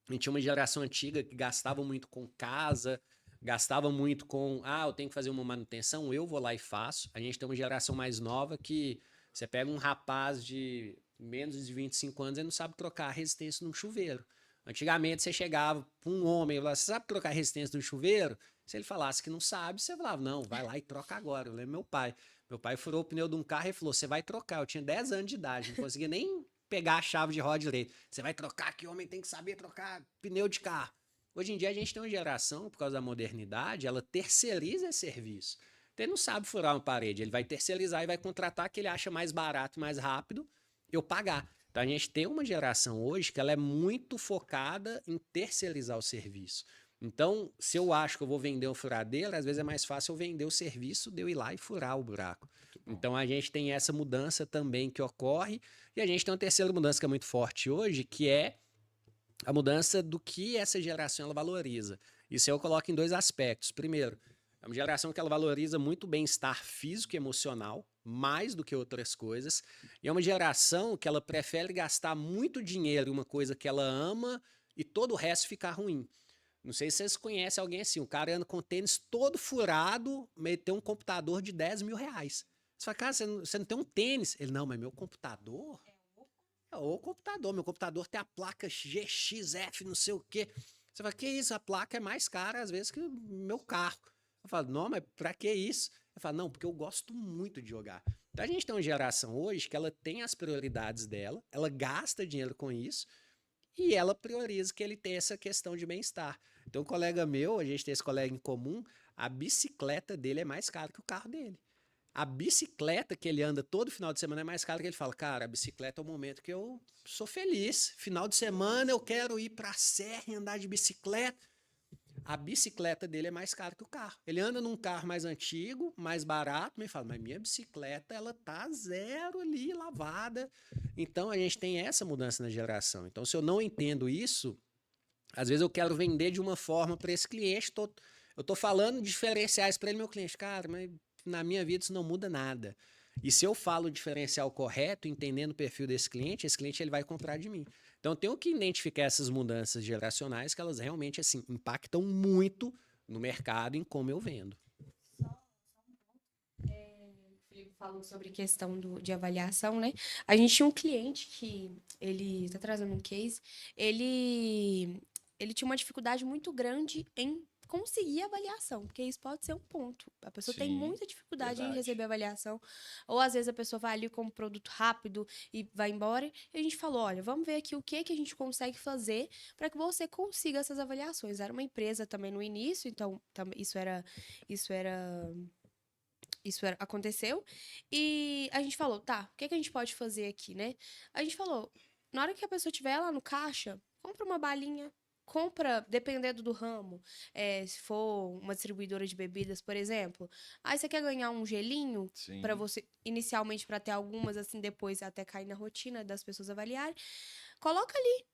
a gente tinha uma geração antiga que gastava muito com casa, gastava muito com, eu tenho que fazer uma manutenção, eu vou lá e faço. A gente tem uma geração mais nova que você pega um rapaz de menos de 25 anos e não sabe trocar a resistência num chuveiro. Antigamente você chegava para um homem e falava, você sabe trocar a resistência do chuveiro? Se ele falasse que não sabe, você falava, não, vai lá e troca agora. Eu lembro meu pai. Meu pai furou o pneu de um carro e falou, você vai trocar. Eu tinha 10 anos de idade, não conseguia nem pegar a chave de roda direito. Você vai trocar, que homem tem que saber trocar pneu de carro. Hoje em dia a gente tem uma geração, por causa da modernidade, ela terceiriza esse serviço. Então ele não sabe furar uma parede, ele vai terceirizar e vai contratar que ele acha mais barato, mais rápido, eu pagar. Então a gente tem uma geração hoje que ela é muito focada em terceirizar o serviço. Então, se eu acho que eu vou vender uma furadeira, às vezes é mais fácil eu vender o serviço de eu ir lá e furar o buraco. Então a gente tem essa mudança também que ocorre, e a gente tem uma terceira mudança que é muito forte hoje, que é a mudança do que essa geração ela valoriza. Isso eu coloco em dois aspectos. Primeiro, é uma geração que ela valoriza muito o bem-estar físico e emocional, mais do que outras coisas. E é uma geração que ela prefere gastar muito dinheiro em uma coisa que ela ama e todo o resto ficar ruim. Não sei se vocês conhecem alguém assim, o cara anda com o tênis todo furado, meteu um computador de 10 mil reais. Você fala, cara, você não tem um tênis? Ele, não, mas meu computador... É o computador. Meu computador tem a placa GXF, não sei o quê. Você fala, que isso? A placa é mais cara, às vezes, que o meu carro. Eu falo, não, mas pra que isso? Eu falo, não, porque eu gosto muito de jogar. Então a gente tem uma geração hoje que ela tem as prioridades dela, ela gasta dinheiro com isso e ela prioriza que ele tenha essa questão de bem-estar. Então, um colega meu, a gente tem esse colega em comum, a bicicleta dele é mais cara que o carro dele. A bicicleta que ele anda todo final de semana é mais cara que ele fala, cara, a bicicleta é o momento que eu sou feliz. Final de semana eu quero ir pra serra e andar de bicicleta. A bicicleta dele é mais cara que o carro. Ele anda num carro mais antigo, mais barato, mas ele fala, mas minha bicicleta, ela tá zero ali, lavada. Então, a gente tem essa mudança na geração. Então, se eu não entendo isso, às vezes eu quero vender de uma forma para esse cliente, eu tô falando diferenciais para ele, meu cliente, cara, mas na minha vida isso não muda nada. E se eu falo o diferencial correto, entendendo o perfil desse cliente, esse cliente ele vai comprar de mim. Então eu tenho que identificar essas mudanças geracionais que elas realmente assim impactam muito no mercado em como eu vendo. O Felipe falou sobre questão de avaliação, né? A gente tinha um cliente que ele está trazendo um case, ele tinha uma dificuldade muito grande em conseguir avaliação, porque isso pode ser um ponto. A pessoa tem Sim, muita dificuldade em verdade. receber avaliação, ou às vezes a pessoa vai ali como produto rápido e vai embora, e a gente falou, olha, vamos ver aqui o que que a gente consegue fazer para que você consiga essas avaliações. Era uma empresa também no início, então aconteceu. E a gente falou, tá, o que que a gente pode fazer aqui, né? A gente falou, na hora que a pessoa estiver lá no caixa, compra uma balinha, compra, dependendo do ramo, se for uma distribuidora de bebidas, por exemplo, aí você quer ganhar um gelinho Sim. para você, inicialmente para ter algumas, assim, depois até cair na rotina das pessoas avaliarem, coloca ali.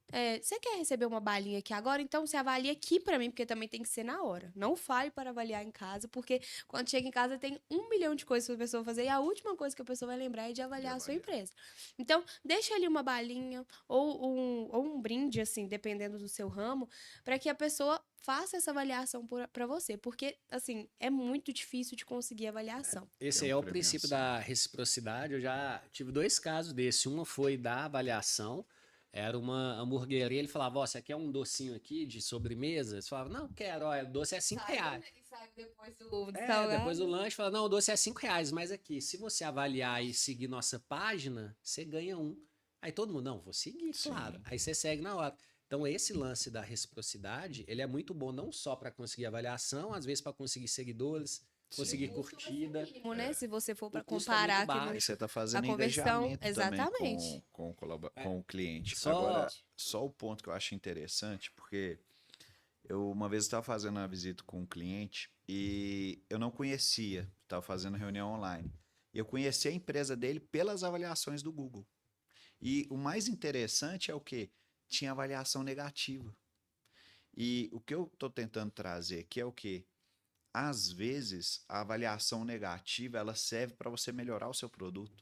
Você quer receber uma balinha aqui agora? Então você avalia aqui pra mim, porque também tem que ser na hora. Não fale para avaliar em casa, porque quando chega em casa tem 1 milhão de coisas pra pessoa fazer e a última coisa que a pessoa vai lembrar é de avaliar a sua empresa. Então, deixa ali uma balinha ou um brinde, assim, dependendo do seu ramo, para que a pessoa faça essa avaliação pra você, porque, assim, é muito difícil de conseguir avaliação. Esse Tem aí é uma o princípio premiação. da reciprocidade. Eu já tive 2 casos desse. Uma foi da avaliação. Era uma hamburgueria. Ele falava, ó, você quer um docinho aqui de sobremesa? Você falava, não, quero. Ó, o doce é 5 reais. E saiu depois do Depois do lanche, fala, não, o doce é 5 reais. Mas aqui, se você avaliar e seguir nossa página, você ganha um. Aí todo mundo, não, vou seguir, Sim. claro. Aí você segue na hora. Então, esse lance da reciprocidade, ele é muito bom não só para conseguir avaliação, às vezes para conseguir seguidores, conseguir curtida. mínimo, né? Se você for para O custo é comparar muito aqui baixo. Aí você está fazendo a conversão, engajamento exatamente. também com o cliente. Só- Agora, só o ponto que eu acho interessante, porque eu uma vez estava fazendo uma visita com um cliente e eu não conhecia, estava fazendo reunião online. Eu conheci a empresa dele pelas avaliações do Google. E o mais interessante é o quê? Tinha avaliação negativa. E o que eu estou tentando trazer aqui é o quê? Às vezes, a avaliação negativa ela serve para você melhorar o seu produto.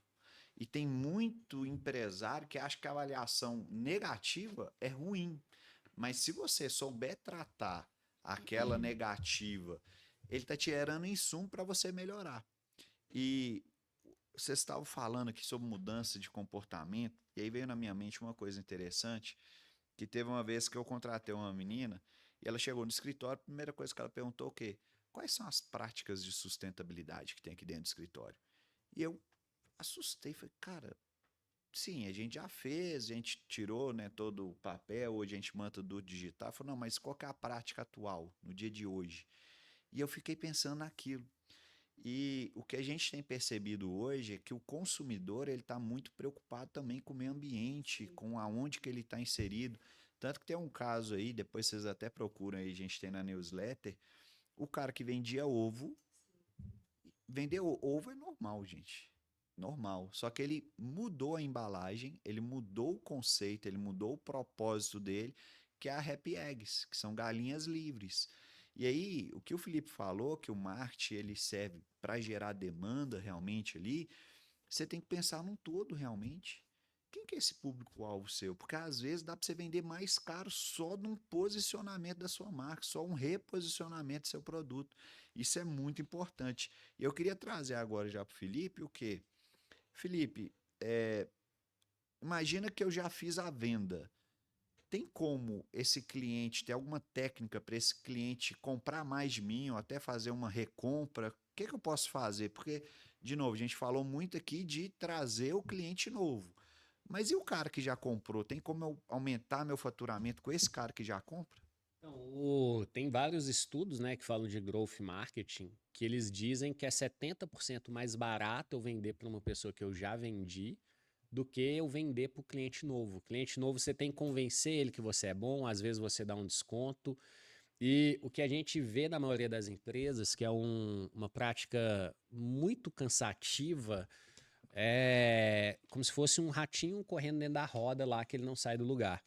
E tem muito empresário que acha que a avaliação negativa é ruim. Mas se você souber tratar aquela negativa, ele está te gerando insumo para você melhorar. E vocês estavam falando aqui sobre mudança de comportamento, e aí veio na minha mente uma coisa interessante, que teve uma vez que eu contratei uma menina, e ela chegou no escritório, a primeira coisa que ela perguntou o quê? Quais são as práticas de sustentabilidade que tem aqui dentro do escritório? E eu assustei, falei, cara, sim, a gente já fez, a gente tirou, né, todo o papel, hoje a gente manda tudo digital. Falei, não, mas qual que é a prática atual, no dia de hoje? E eu fiquei pensando naquilo. E o que a gente tem percebido hoje é que o consumidor ele está muito preocupado também com o meio ambiente, com aonde que ele está inserido. Tanto que tem um caso aí, depois vocês até procuram aí, a gente tem na newsletter, o cara que vendia ovo, vender ovo é normal, gente. Normal. Só que ele mudou a embalagem, ele mudou o conceito, ele mudou o propósito dele, que é a Happy Eggs, que são galinhas livres. E aí, o que o Felipe falou, que o marketing ele serve para gerar demanda realmente ali, você tem que pensar num todo realmente. Quem que é esse público-alvo seu? Porque às vezes dá para você vender mais caro só num posicionamento da sua marca, só um reposicionamento do seu produto. Isso é muito importante. E eu queria trazer agora já para o Felipe o quê? Felipe, imagina que eu já fiz a venda. Tem como esse cliente, ter alguma técnica para esse cliente comprar mais de mim ou até fazer uma recompra? O que eu posso fazer? Porque, de novo, a gente falou muito aqui de trazer o cliente novo. Mas e o cara que já comprou? Tem como eu aumentar meu faturamento com esse cara que já compra? Então, tem vários estudos, né, que falam de growth marketing, que eles dizem que é 70% mais barato eu vender para uma pessoa que eu já vendi do que eu vender para o cliente novo. O cliente novo você tem que convencer ele que você é bom, às vezes você dá um desconto. E o que a gente vê na maioria das empresas, que é uma prática muito cansativa, é como se fosse um ratinho correndo dentro da roda lá que ele não sai do lugar.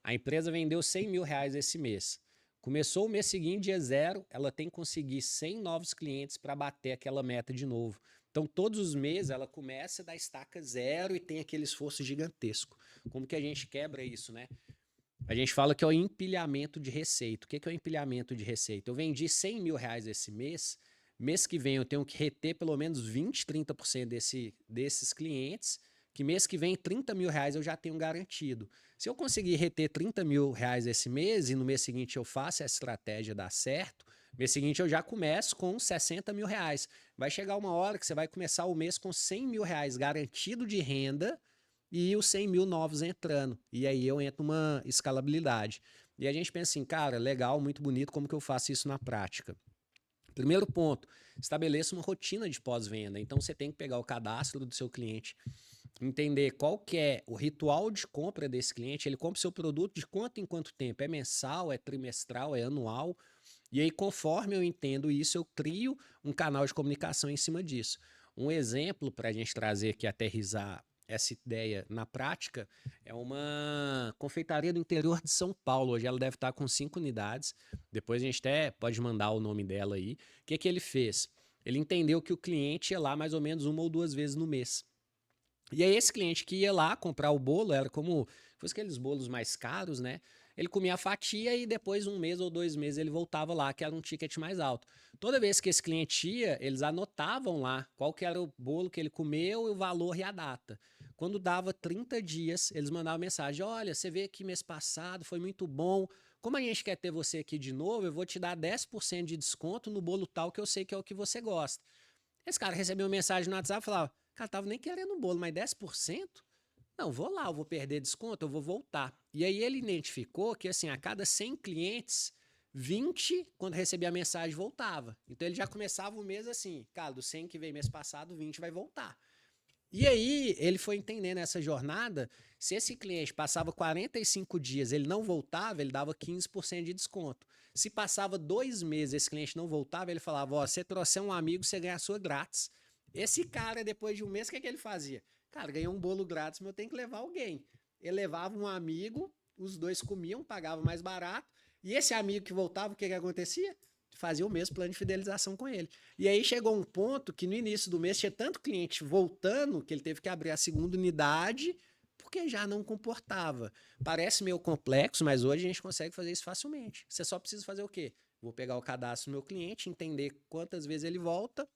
A empresa vendeu R$100 mil esse mês. Começou o mês seguinte, dia zero, ela tem que conseguir 100 novos clientes para bater aquela meta de novo. Então, todos os meses, ela começa da estaca zero e tem aquele esforço gigantesco. Como que a gente quebra isso, né? A gente fala que é o empilhamento de receita. O que é o empilhamento de receita? Eu vendi R$100 mil esse mês. Mês que vem eu tenho que reter pelo menos 20, 30% desses clientes, que mês que vem 30 mil reais eu já tenho garantido. Se eu conseguir reter 30 mil reais esse mês e no mês seguinte eu faço essa estratégia dar certo, mês seguinte eu já começo com 60 mil reais. Vai chegar uma hora que você vai começar o mês com 100 mil reais garantido de renda e os 100 mil novos entrando. E aí eu entro numa escalabilidade. E a gente pensa assim, cara, legal, muito bonito, como que eu faço isso na prática? Primeiro ponto, estabeleça uma rotina de pós-venda. Então você tem que pegar o cadastro do seu cliente, entender qual que é o ritual de compra desse cliente, ele compra o seu produto de quanto em quanto tempo, é mensal, é trimestral, é anual, e aí conforme eu entendo isso, eu crio um canal de comunicação em cima disso. Um exemplo para a gente trazer aqui, aterrissar essa ideia na prática, é uma confeitaria do interior de São Paulo. Hoje ela deve estar com 5 unidades. Depois a gente até pode mandar o nome dela aí. O que ele fez? Ele entendeu que o cliente ia lá mais ou menos 1 ou 2 vezes no mês. E aí esse cliente que ia lá comprar o bolo, era como fosse aqueles bolos mais caros, né? Ele comia a fatia e depois 1 mês ou 2 meses ele voltava lá, que era um ticket mais alto. Toda vez que esse cliente ia, eles anotavam lá qual que era o bolo que ele comeu, o valor e a data. Quando dava 30 dias, eles mandavam mensagem, olha, você veio aqui mês passado, foi muito bom. Como a gente quer ter você aqui de novo, eu vou te dar 10% de desconto no bolo tal que eu sei que é o que você gosta. Esse cara recebeu uma mensagem no WhatsApp e falava, cara, tava nem querendo um bolo, mas 10%? Não, vou lá, eu vou perder desconto, eu vou voltar. E aí ele identificou que, assim, a cada 100 clientes, 20, quando recebia a mensagem, voltava. Então ele já começava o mês assim, cara, do 100 que veio mês passado, 20 vai voltar. E aí ele foi entendendo essa jornada, se esse cliente passava 45 dias, ele não voltava, ele dava 15% de desconto. Se passava 2 meses, esse cliente não voltava, ele falava, ó, você trouxer um amigo, você ganha a sua grátis. Esse cara, depois de 1 mês, o que ele fazia? Cara, ganhou um bolo grátis, mas eu tenho que levar alguém. Ele levava um amigo, os dois comiam, pagavam mais barato, e esse amigo que voltava, o que acontecia? Fazia o mesmo plano de fidelização com ele. E aí chegou um ponto que no início do mês tinha tanto cliente voltando que ele teve que abrir a segunda unidade, porque já não comportava. Parece meio complexo, mas hoje a gente consegue fazer isso facilmente. Você só precisa fazer o quê? Vou pegar o cadastro do meu cliente, entender quantas vezes ele volta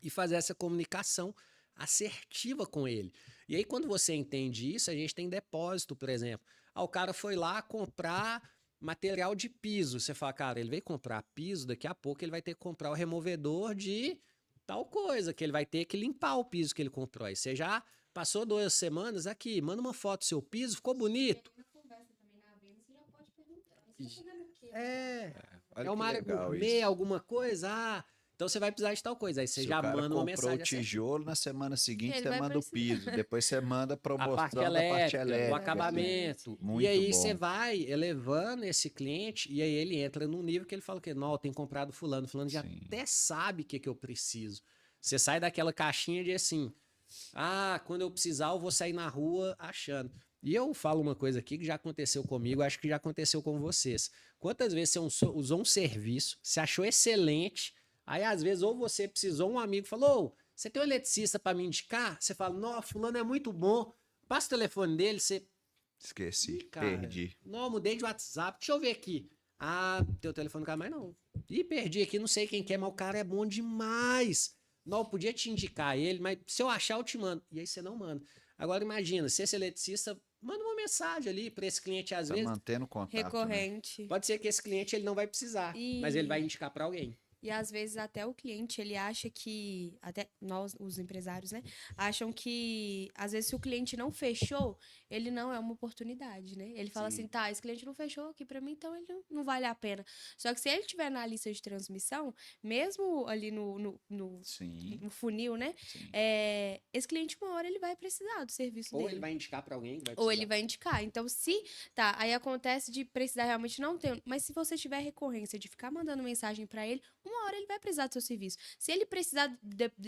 e fazer essa comunicação assertiva com ele. E aí, quando você entende isso, a gente tem depósito, por exemplo. O cara foi lá comprar material de piso. Você fala, cara, ele veio comprar piso, daqui a pouco ele vai ter que comprar o removedor de tal coisa, que ele vai ter que limpar o piso que ele comprou. Aí você já passou 2 semanas aqui, manda uma foto do seu piso, ficou bonito. É, Olha é uma que área legal gourmet, isso. alguma coisa. Então você vai precisar de tal coisa. Aí você Se já o cara manda uma comprou mensagem o assertiva. tijolo, na semana seguinte Ele você vai manda o precisar. piso, depois você manda a A parte promoção da parte elétrica, o elétrica. acabamento. E Muito aí bom. você vai elevando esse cliente e aí ele entra num nível que ele fala que não, eu tenho comprado fulano, fulano já Sim. até sabe o que eu preciso. Você sai daquela caixinha de assim, quando eu precisar eu vou sair na rua achando. E eu falo uma coisa aqui que já aconteceu comigo, acho que já aconteceu com vocês. Quantas vezes você usou um serviço, você achou excelente, aí às vezes ou você precisou, um amigo falou, "Ô, você tem um eletricista para me indicar?" Você fala, não, fulano é muito bom, passa o telefone dele, você, Esqueci, cara, perdi. não, mudei de WhatsApp, deixa eu ver aqui. Teu telefone não cai mais não. Ih, perdi aqui, não sei quem que é, mas o cara é bom demais. Não, eu podia te indicar ele, mas se eu achar, eu te mando. E aí você não manda. Agora imagina, se esse eletricista manda uma mensagem ali para esse cliente, às Tá vezes, mantendo contato, né? Recorrente. pode ser que esse cliente ele não vai precisar, mas ele vai indicar para alguém. E às vezes até o cliente, ele acha que, até nós, os empresários, né, acham que, às vezes, se o cliente não fechou, ele não é uma oportunidade, né? Ele fala Sim. assim, tá, esse cliente não fechou aqui pra mim, então ele não vale a pena. Só que se ele tiver na lista de transmissão, mesmo ali Sim, no funil, né, sim. esse cliente, uma hora, ele vai precisar do serviço Ou dele. ele vai indicar para alguém que vai Ou precisar. ele vai indicar. Então, tá, aí acontece de precisar realmente não ter, mas se você tiver recorrência de ficar mandando mensagem pra ele, uma hora ele vai precisar do seu serviço. Se ele precisar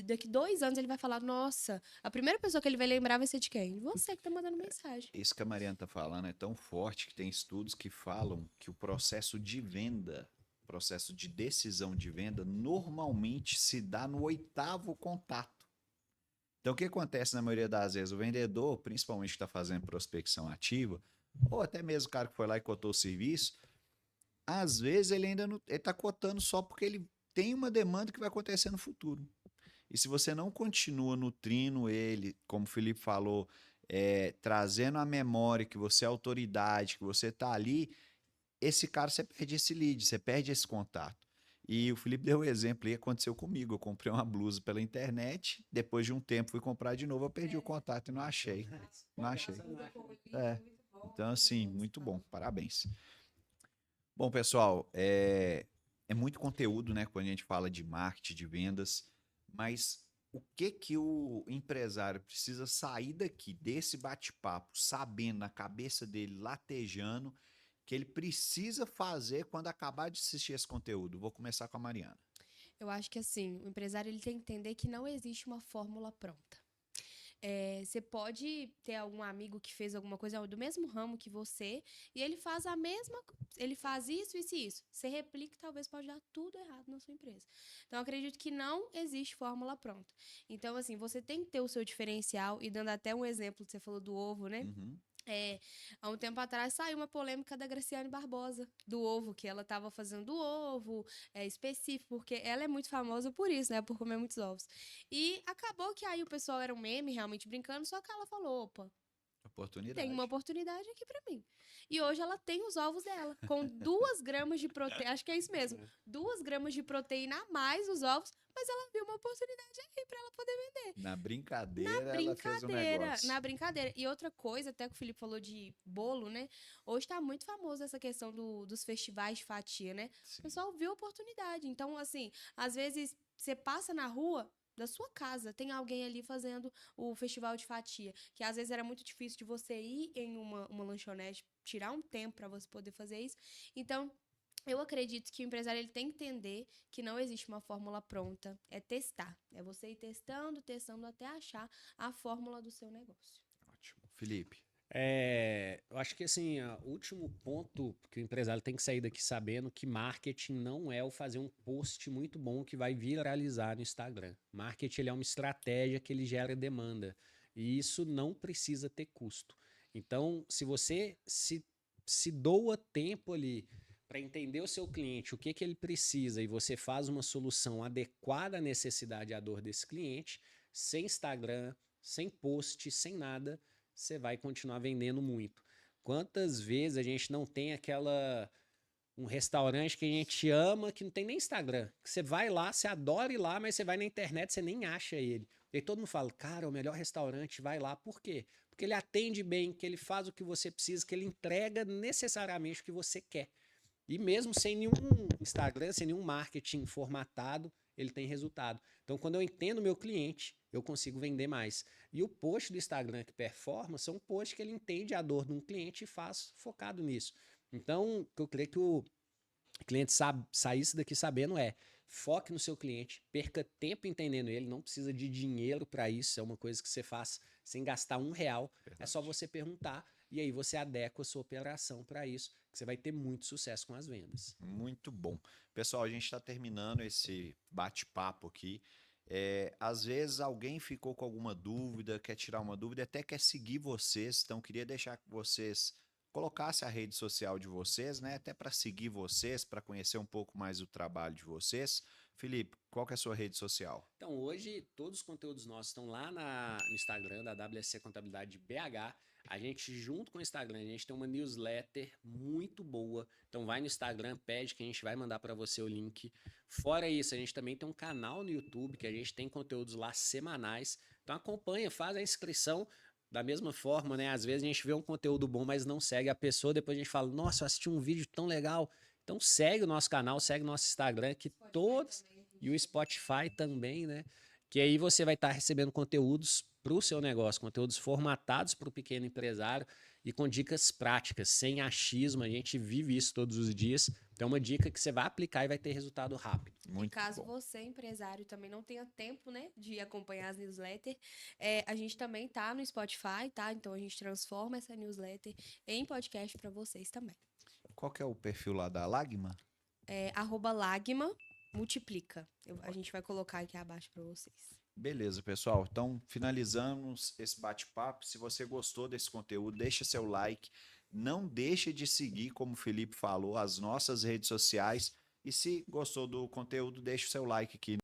daqui 2 anos, ele vai falar, nossa, a primeira pessoa que ele vai lembrar vai ser de quem? Você que tá mandando mensagem. Isso que a Mariana tá falando é tão forte que tem estudos que falam que o processo de venda, processo de decisão de venda, normalmente se dá no 8º contato. Então, o que acontece na maioria das vezes? O vendedor, principalmente que está fazendo prospecção ativa, ou até mesmo o cara que foi lá e cotou o serviço, às vezes ele ainda não está cotando só porque ele tem uma demanda que vai acontecer no futuro. E se você não continua nutrindo ele, como o Felipe falou, trazendo a memória que você é autoridade, que você está ali, esse cara, você perde esse lead, você perde esse contato. E o Felipe deu o exemplo, e aconteceu comigo. Eu comprei uma blusa pela internet, depois de um tempo fui comprar de novo, eu perdi o contato e não achei. Não achei. Então, assim, muito bom. Parabéns. Bom, pessoal, é muito conteúdo, né, quando a gente fala de marketing, de vendas, mas o que o empresário precisa sair daqui, desse bate-papo, sabendo na cabeça dele, latejando, que ele precisa fazer quando acabar de assistir esse conteúdo? Vou começar com a Mariana. Eu acho que assim, o empresário ele tem que entender que não existe uma fórmula pronta. Você pode ter algum amigo que fez alguma coisa do mesmo ramo que você e ele faz ele faz isso, isso e isso. Você replica e talvez pode dar tudo errado na sua empresa. Então, eu acredito que não existe fórmula pronta. Então, assim, você tem que ter o seu diferencial e dando até um exemplo, você falou do ovo, né? Uhum. Há um tempo atrás saiu uma polêmica da Graciane Barbosa, do ovo, que ela estava fazendo ovo específico, porque ela é muito famosa por isso, né? Por comer muitos ovos. E acabou que aí o pessoal era um meme, realmente brincando, só que ela falou, opa, Oportunidade. tem uma oportunidade aqui pra mim. E hoje ela tem os ovos dela, com 2 gramas de proteína, acho que é isso mesmo, 2 gramas de proteína a mais os ovos, mas ela viu uma oportunidade aí pra ela poder vender. Na brincadeira, ela fez um negócio. Na brincadeira. E outra coisa, até que o Felipe falou de bolo, né? Hoje tá muito famoso essa questão dos festivais de fatia, né? Sim. O pessoal viu a oportunidade. Então, assim, às vezes você passa na rua da sua casa, tem alguém ali fazendo o festival de fatia, que às vezes era muito difícil de você ir em uma lanchonete, tirar um tempo para você poder fazer isso. Então, eu acredito que o empresário ele tem que entender que não existe uma fórmula pronta. É testar. É você ir testando, testando até achar a fórmula do seu negócio. Ótimo. Felipe. Eu acho que assim, o último ponto que o empresário tem que sair daqui sabendo que marketing não é o fazer um post muito bom que vai viralizar no Instagram. Marketing ele é uma estratégia que ele gera demanda. E isso não precisa ter custo. Então, se você se doa tempo ali para entender o seu cliente, o que que ele precisa, e você faz uma solução adequada à necessidade e à dor desse cliente, sem Instagram, sem post, sem nada, você vai continuar vendendo muito. Quantas vezes a gente não tem um restaurante que a gente ama, que não tem nem Instagram, que você vai lá, você adora ir lá, mas você vai na internet, você nem acha ele. E aí todo mundo fala, cara, o melhor restaurante, vai lá. Por quê? Porque ele atende bem, que ele faz o que você precisa, que ele entrega necessariamente o que você quer. E mesmo sem nenhum Instagram, sem nenhum marketing formatado, ele tem resultado. Então, quando eu entendo o meu cliente, eu consigo vender mais. E o post do Instagram que performa são posts que ele entende a dor de um cliente e faz focado nisso. Então, eu creio que o cliente saísse daqui sabendo foque no seu cliente, perca tempo entendendo ele, não precisa de dinheiro para isso, é uma coisa que você faz sem gastar R$ 1, é só você perguntar e aí você adequa a sua operação para isso, que você vai ter muito sucesso com as vendas. Muito bom. Pessoal, a gente está terminando esse bate-papo aqui. Às vezes alguém ficou com alguma dúvida, quer tirar uma dúvida, até quer seguir vocês, então queria deixar que vocês colocassem a rede social de vocês, né? Até para seguir vocês, para conhecer um pouco mais do trabalho de vocês. Felipe, qual que é a sua rede social? Então, hoje, todos os conteúdos nossos estão lá no Instagram da WSC Contabilidade BH. A gente, junto com o Instagram, a gente tem uma newsletter muito boa. Então, vai no Instagram, pede que a gente vai mandar para você o link. Fora isso, a gente também tem um canal no YouTube, que a gente tem conteúdos lá semanais. Então, acompanha, faz a inscrição. Da mesma forma, né? Às vezes a gente vê um conteúdo bom, mas não segue a pessoa. Depois a gente fala, nossa, eu assisti um vídeo tão legal. Então, segue o nosso canal, segue o nosso Instagram, que todos... E o Spotify também, né? Que aí você vai estar recebendo conteúdos para o seu negócio, conteúdos formatados para o pequeno empresário e com dicas práticas, sem achismo. A gente vive isso todos os dias. Então, é uma dica que você vai aplicar e vai ter resultado rápido. Muito e caso bom. você, empresário, também não tenha tempo, né, de acompanhar as newsletters, a gente também tá no Spotify, tá? Então a gente transforma essa newsletter em podcast para vocês também. Qual que é o perfil lá da Lagma? @Lagma multiplica. A gente vai colocar aqui abaixo para vocês. Beleza, pessoal. Então, finalizamos esse bate-papo. Se você gostou desse conteúdo, deixa seu like. Não deixe de seguir, como o Felipe falou, as nossas redes sociais. E se gostou do conteúdo, deixa o seu like aqui